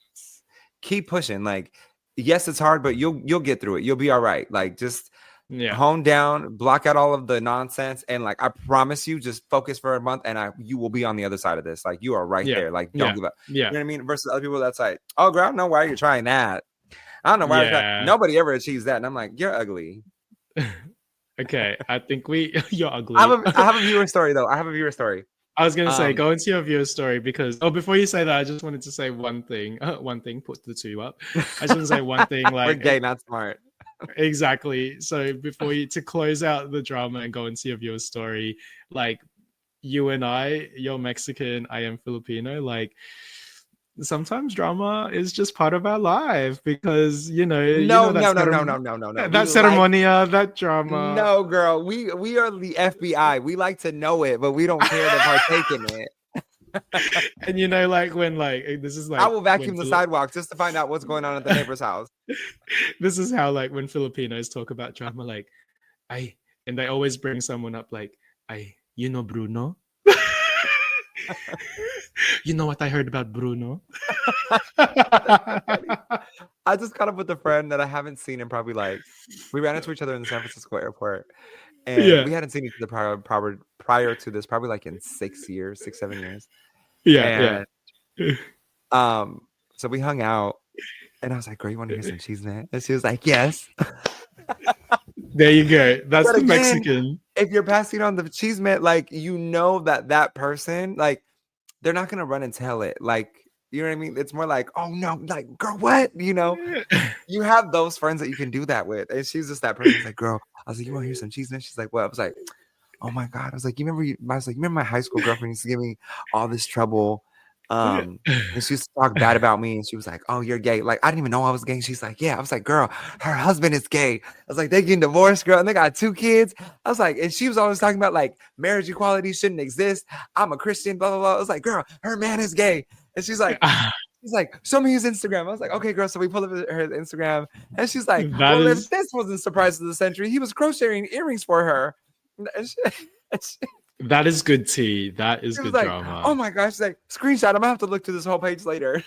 Keep pushing. Like, yes, it's hard, but you'll get through it. You'll be all right. Like, just Yeah. hone down, block out all of the nonsense, and like I promise you, just focus for a month, and you will be on the other side of this. Like you are right Yeah. there. Like don't Yeah. give up. Yeah. You know what I mean? Versus other people that's like, oh girl, I don't know why you're trying that. I don't know why Yeah. nobody ever achieves that. And I'm like, you're ugly. Okay, I think you're I ugly. have a viewer story though. I have a viewer story. I was gonna say, go into your viewer story because before you say that, I just wanted to say one thing. One thing, put the two up. I just want to say one thing, We're like gay, not smart. exactly. So before you to close out the drama and go into your viewer story, like you and I, you're Mexican, I am Filipino, like sometimes drama is just part of our life because No, that no. We that like ceremonia, that drama. no, girl. We are the FBI. We like to know it, but we don't care to partake in it. And like when this is like I will vacuum the sidewalk just to find out what's going on at the neighbor's house. This is how like when Filipinos talk about drama, like and they always bring someone up like Bruno. You know what I heard about Bruno? I just caught up with a friend that I haven't seen in probably we ran into each other in the San Francisco airport, and we hadn't seen each other prior to this probably like in 6 years, 7 years. Yeah. So we hung out, and I was like, "Girl, you want to hear some cheese, man?" And she was like, "Yes." There you go. That's but the again, Mexican. If you're passing on the cheese, man, like that person, like they're not gonna run and tell it, like. You know what I mean? It's more like, oh no, like, girl, what? You have those friends that you can do that with. And she's just that person. She's like, girl, I was like, you want to hear some cheese? And she's like, what? I was like, oh my God. I was like, you remember my high school girlfriend used to give me all this trouble. And she used to talk bad about me. And she was like, oh, you're gay. Like, I didn't even know I was gay. And she's like, yeah. I was like, girl, her husband is gay. I was like, they're getting divorced, girl. And they got 2 kids. I was like, and she was always talking about like marriage equality shouldn't exist. I'm a Christian, blah, blah, blah. I was like, girl, her man is gay. And she's like, show me his Instagram. I was like, okay, girl. So we pulled up her Instagram, and she's like, if this wasn't surprise of the century, he was crocheting earrings for her. That is good tea. That is good drama. Oh my gosh! She's like, screenshot. I'm gonna have to look through this whole page later.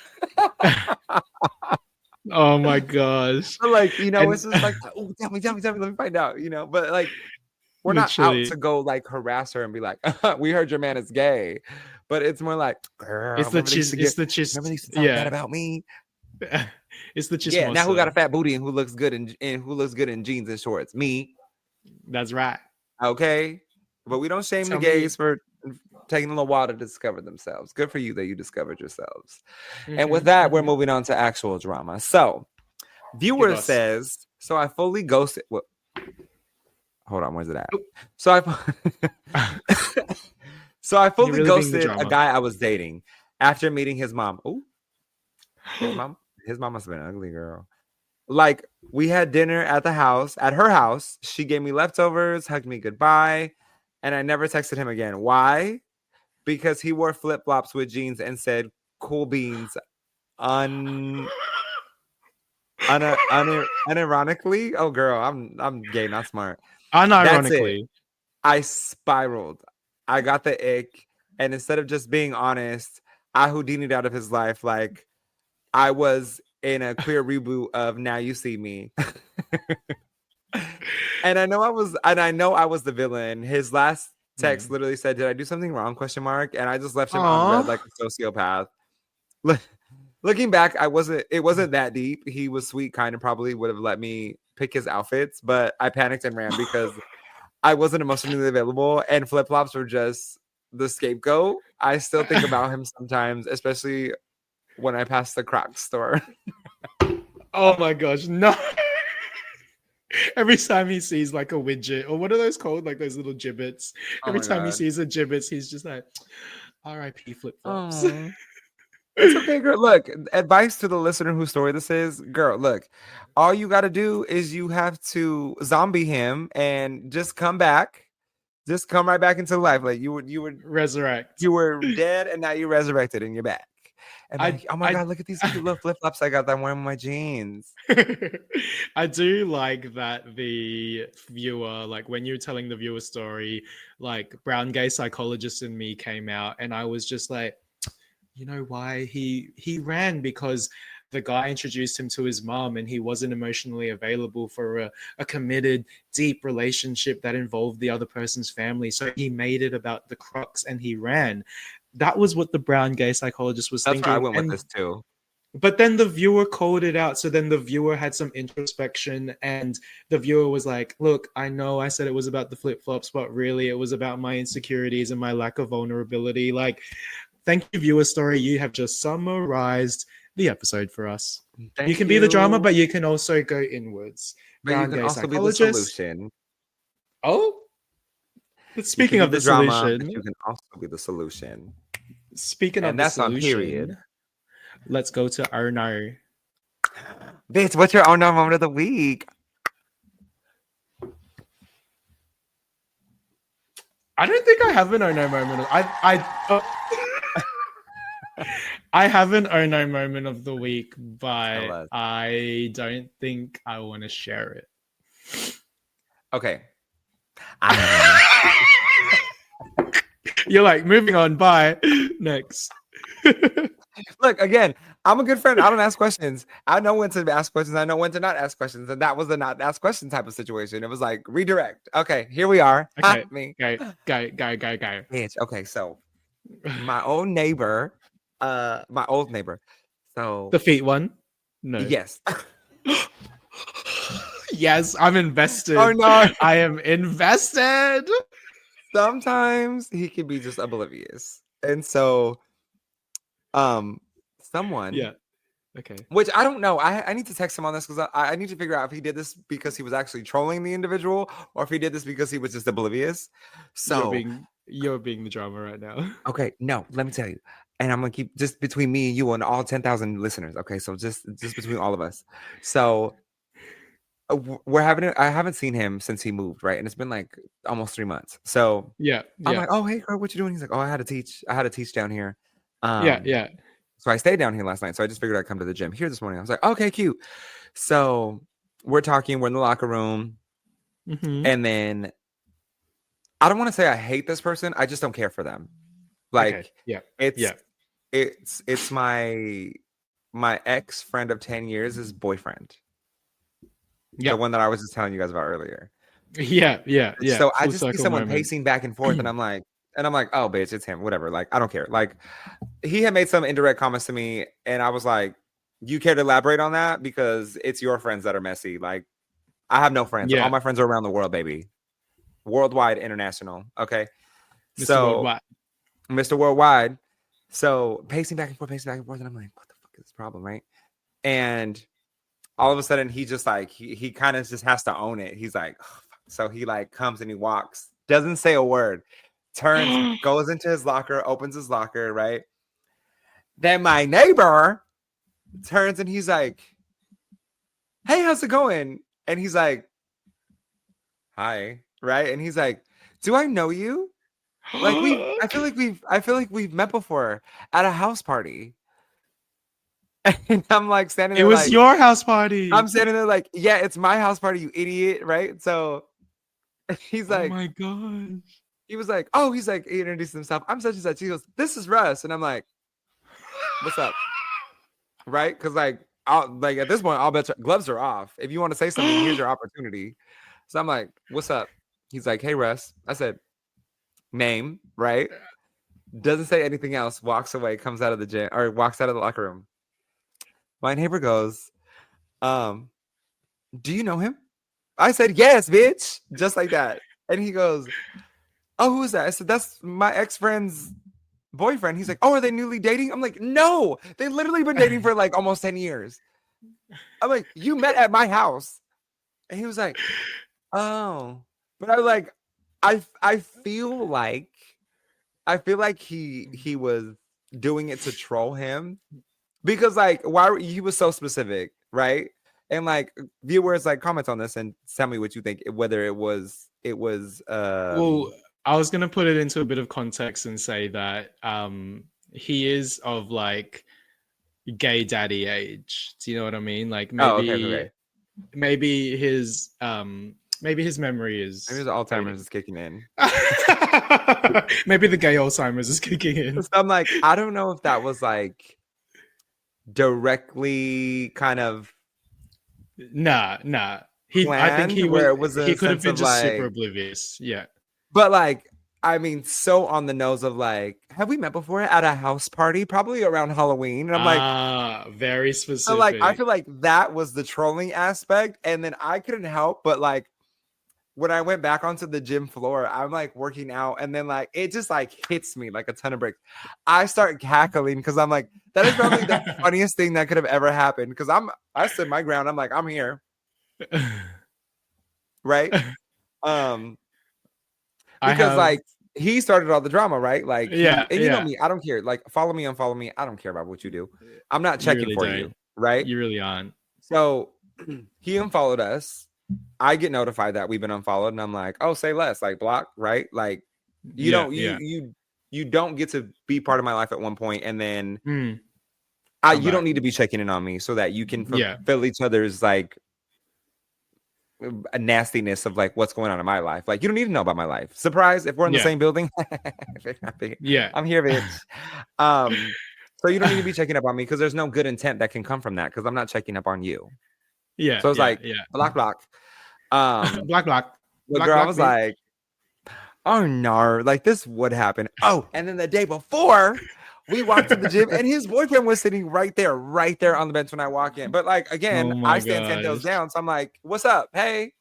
Oh my gosh! But like, it's just like, oh, tell me, let me find out. But like, we're not out to go like harass her and be like, we heard your man is gay. But it's more like, girl, it's the cheese. Remember they used to talk bad about me. It's the cheese. Yeah. Now who got a fat booty and who looks good in jeans and shorts? Me. That's right. Okay, but we don't shame the gays for taking a little while to discover themselves. Good for you that you discovered yourselves. Mm-hmm. And with that, we're moving on to actual drama. So, viewer says, so I fully ghosted. Well, hold on, where's it at? So I fully really ghosted a guy I was dating after meeting his mom. Oh, his mom must have been an ugly girl. Like, we had dinner at her house. She gave me leftovers, hugged me goodbye, and I never texted him again. Why? Because he wore flip-flops with jeans and said cool beans unironically. Oh, girl, I'm gay, not smart. Unironically. I spiraled. I got the ick, and instead of just being honest, I Houdini'd out of his life like I was in a queer reboot of Now You See Me. And I know I was the villain. His last text literally said, "Did I do something wrong?" ? And I just left him on red like a sociopath. Looking back, it wasn't that deep. He was sweet, kind of probably would have let me pick his outfits, but I panicked and ran because I wasn't emotionally available, and flip-flops were just the scapegoat. I still think about him sometimes, especially when I pass the Crocs store. Oh my gosh, no. Every time he sees like a widget, or what are those called? Like those little gibbets. Every time he sees a gibbets, he's just like, R.I.P. flip-flops. It's okay, girl. Look, advice to the listener whose story this is, girl, look, all you got to do is you have to zombie him and just come back. Just come right back into life. Like you would resurrect. You were dead and now you're resurrected and you're back. And oh my God, look at these cute little flip-flops I got that I'm wearing with my jeans. I do like that the viewer, like when you're telling the viewer story, like brown gay psychologist in me came out and I was just like, you know why he ran? Because the guy introduced him to his mom and he wasn't emotionally available for a committed, deep relationship that involved the other person's family. So he made it about the crux and he ran. That was what the brown gay psychologist was That's thinking. where I went with this too. But then the viewer called it out. So then the viewer had some introspection and the viewer was like, look, I know I said it was about the flip-flops, but really it was about my insecurities and my lack of vulnerability. Like, thank you, viewer story. You have just summarized the episode for us. You can be the drama, but you can also go inwards. But you can also be the solution. Oh, speaking of the drama, solution, but you can also be the solution. Speaking of the solution, that's on period. Let's go to our no. Bitch, what's your oh no moment of the week? I don't think I have an oh no moment. I have an oh no moment of the week, but I don't think I want to share it. Okay. You're like, moving on, bye. Next. Look, again, I'm a good friend. I don't ask questions. I know when to ask questions. I know when to not ask questions. And that was a not ask question type of situation. It was like, redirect. Okay, here we are. Okay, me. Go. Bitch. Okay, so my old neighbor, So the feet one? No. Yes. Yes, I'm invested. Oh no. I am invested. Sometimes he can be just oblivious. And so someone, yeah, okay, which I don't know, I need to text him on this because I need to figure out if he did this because he was actually trolling the individual or if he did this because he was just oblivious. So you're being the drama right now. Okay, no, let me tell you, and I'm gonna keep just between me and you and all 10,000 listeners. Okay, so just between all of us. So I haven't seen him since he moved, right? And it's been like almost 3 months. So I'm like, oh hey girl, what you doing? He's like, oh, I had to teach down here. Yeah. So I stayed down here last night. So I just figured I'd come to the gym here this morning. I was like, okay, cute. So we're talking, we're in the locker room. Mm-hmm. And then I don't want to say I hate this person. I just don't care for them. Like, it's my ex friend of 10 years' boyfriend. Yeah. The one that I was just telling you guys about earlier. Yeah. So I just see someone pacing back and forth and I'm like, oh, bitch, it's him. Whatever. Like, I don't care. Like, he had made some indirect comments to me, and I was like, you care to elaborate on that? Because it's your friends that are messy. Like, I have no friends. All my friends are around the world, baby. Worldwide, international. Okay. Mr. Worldwide. So pacing back and forth. And I'm like, what the fuck is this problem, right? And all of a sudden, he just like, he kind of just has to own it. He's like, oh, so he like comes and he walks, doesn't say a word. Turns, goes into his locker, opens his locker, right? Then my neighbor turns and he's like, hey, how's it going? And he's like, hi, right? And he's like, do I know you? Like I feel like we've met before at a house party. And I'm like standing there. It was your house party. I'm standing there like, yeah, it's my house party, you idiot, right? So he's like, oh my god. He was like, he introduced himself. I'm such and such. He goes, this is Russ. And I'm like, what's up? Right? Because like at this point, all bets gloves are off. If you want to say something, here's your opportunity. So I'm like, what's up? He's like, hey, Russ. I said, name, right? Doesn't say anything else. Walks away, comes out of the gym or walks out of the locker room. My neighbor goes, do you know him? I said, yes, bitch. Just like that. And he goes, oh, who is that? I said, that's my ex-friend's boyfriend. He's like, oh, are they newly dating? I'm like, no, they've literally been dating for like almost 10 years. I'm like, you met at my house. And he was like, oh. But I was like, I feel like he was doing it to troll him because like he was so specific, right? And like viewers like comment on this and tell me what you think, whether it was well, I was gonna put it into a bit of context and say that he is of like gay daddy age. Do you know what I mean? Like maybe maybe his memory is maybe his Alzheimer's is kicking in. Maybe the gay Alzheimer's is kicking in. So I'm like, I don't know if that was like directly kind of Nah. I think planned, where it was he a could have sense been of just super like, oblivious. Yeah. but like, I mean, so on the nose of like, have we met before at a house party? Probably around Halloween. And I'm like, Very so like, I specific. feel like that was the trolling aspect. And then I couldn't help but like, when I went back onto the gym floor, I'm like working out, and then like it just like hits me like a ton of bricks. I start cackling because I'm like, that is probably the funniest thing that could have ever happened. Because I stood my ground. I'm like, I'm here, right? Um, I because have, like he started all the drama, right? Like yeah, and you know yeah. me, I don't care. Like follow me, unfollow me. I don't care about what you do. I'm not You checking really for you, don't. right? You really aren't. So he unfollowed us. I get notified that we've been unfollowed, and I'm like, oh, say less, like block, right? Like you Yeah, don't yeah. you don't get to be part of my life at one point, and then Come you don't back. need to be checking in on me so that you can Yeah. fulfill each other's like a nastiness of like what's going on in my life. Like you don't need to know about my life. Surprise! If we're in the Yeah. same building, Yeah. I'm here, bitch. So you don't need to be checking up on me because there's no good intent that can come from that because I'm not checking up on you. Yeah. So it's Yeah. like Yeah. block. Black. The girl, I was Me. like, oh no, like this would happen. Oh, and then the day before, we walked to the gym and his boyfriend was sitting right there on the bench when I walk in. But like again, Oh I my stand 10 toes gosh. down. So I'm like, what's up? Hey,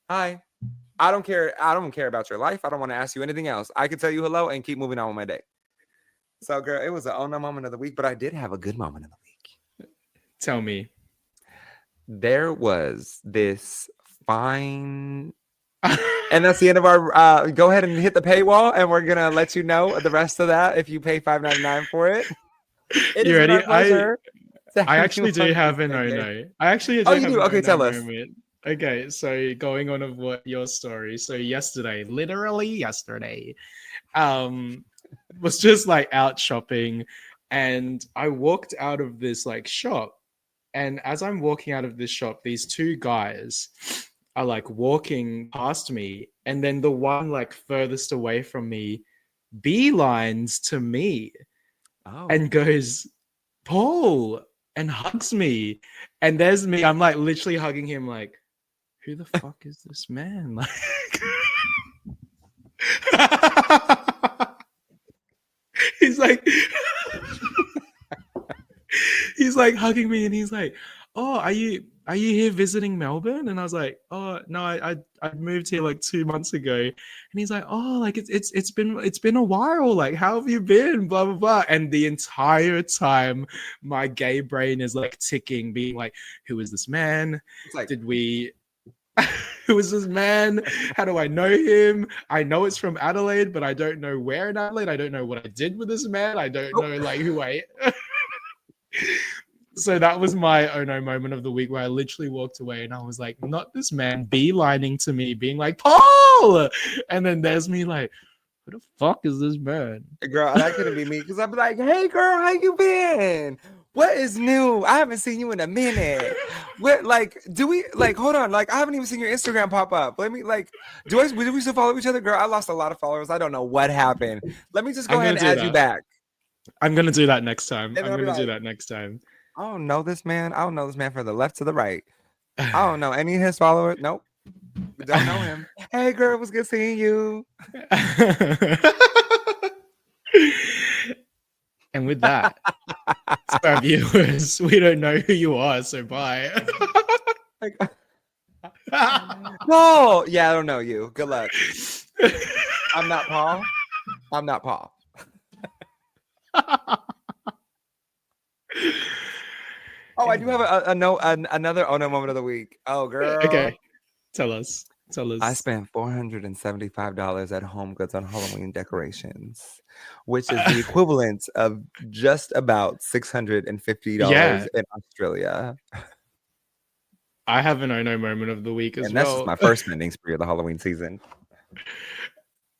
hi. I don't care. I don't care about your life. I don't want to ask you anything else. I can tell you hello and keep moving on with my day. So, girl, it was an oh no moment of the week, but I did have a good moment of the week. Tell me. There was this fine. And that's the end of our go ahead and hit the paywall, and we're gonna let you know the rest of that if you pay $5.99 for it. It You has been ready? our pleasure. I actually do have an oh no. I actually Oh, do you have do? an oh Okay, no tell us. moment. Okay, so going on of what your story. So yesterday, literally yesterday, was just like out shopping, and I walked out of this like shop, and as I'm walking out of this shop, these two guys are like walking past me, and then the one like furthest away from me beelines to me and Oh, goes, Paul, and hugs me. And there's me, I'm like literally hugging him, like, who the fuck is this man? Like, he's like, he's like hugging me, and he's like, oh, are you here visiting Melbourne? And I was like, oh no, I moved here like 2 months ago. And he's like, oh, like it's been a while, like how have you been, blah blah blah. And the entire time my gay brain is like ticking, being like, who is this man? it's like Did we who is this man? How do I know him? I know it's from Adelaide, but I don't know where in Adelaide. I don't know what I did with this man. I don't know like who I So that was my oh no moment of the week, where I literally walked away and I was like, not this man beelining to me, being like, Paul! And then there's me like, who the fuck is this man? girl, that couldn't be me because I'd be like, hey girl, how you been? What is new? I haven't seen you in a minute. What like do we like hold on, like I haven't even seen your Instagram pop up. Let me like do we still follow each other? Girl, I lost a lot of followers. I don't know what happened. Let me just go I'm ahead gonna and do add you that. back. I'm gonna do that next time. And then I'm I'll be gonna do like, that next time. I don't know this man. I don't know this man from the left to the right. I don't know any of his followers. Nope. We don't know him. Hey girl, it was good seeing you. And with that, to our viewers, we don't know who you are, so bye. Like, no, yeah, I don't know you. Good luck. I'm not Paul. I'm not Paul. Oh, I do have another oh no moment of the week. Oh, girl. Okay, tell us. I spent $475 at Home Goods on Halloween decorations, which is the equivalent of just about $650 Yeah. in Australia. I have an oh no moment of the week as And that's just well. my first spending spree of the Halloween season.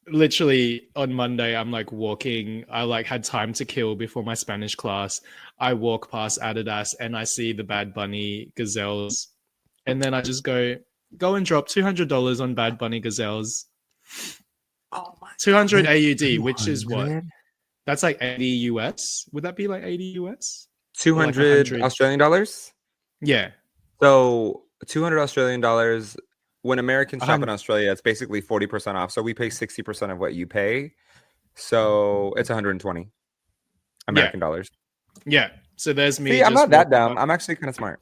Literally on Monday, I'm like walking. I like had time to kill before my Spanish class. I walk past Adidas and I see the Bad Bunny gazelles, and then I just go and drop $200 on Bad Bunny gazelles. Oh my 200 AUD, which is what? 200? That's like 80 US. Would that be like 80 US? like 200 100. Australian dollars. Yeah. So 200 Australian dollars. When Americans shop in 100. Australia, it's basically 40% off. So we pay 60% of what you pay. So it's 120 Yeah. American dollars. Yeah. So there's me. See, I'm just not that walking dumb. up. I'm actually kind of smart.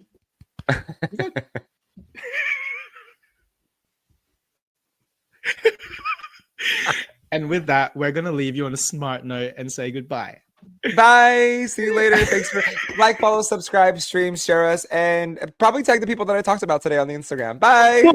And with that, we're gonna leave you on a smart note and say goodbye. Bye. See you later. Thanks for like, follow, subscribe, stream, share us, and probably tag the people that I talked about today on the Instagram. Bye.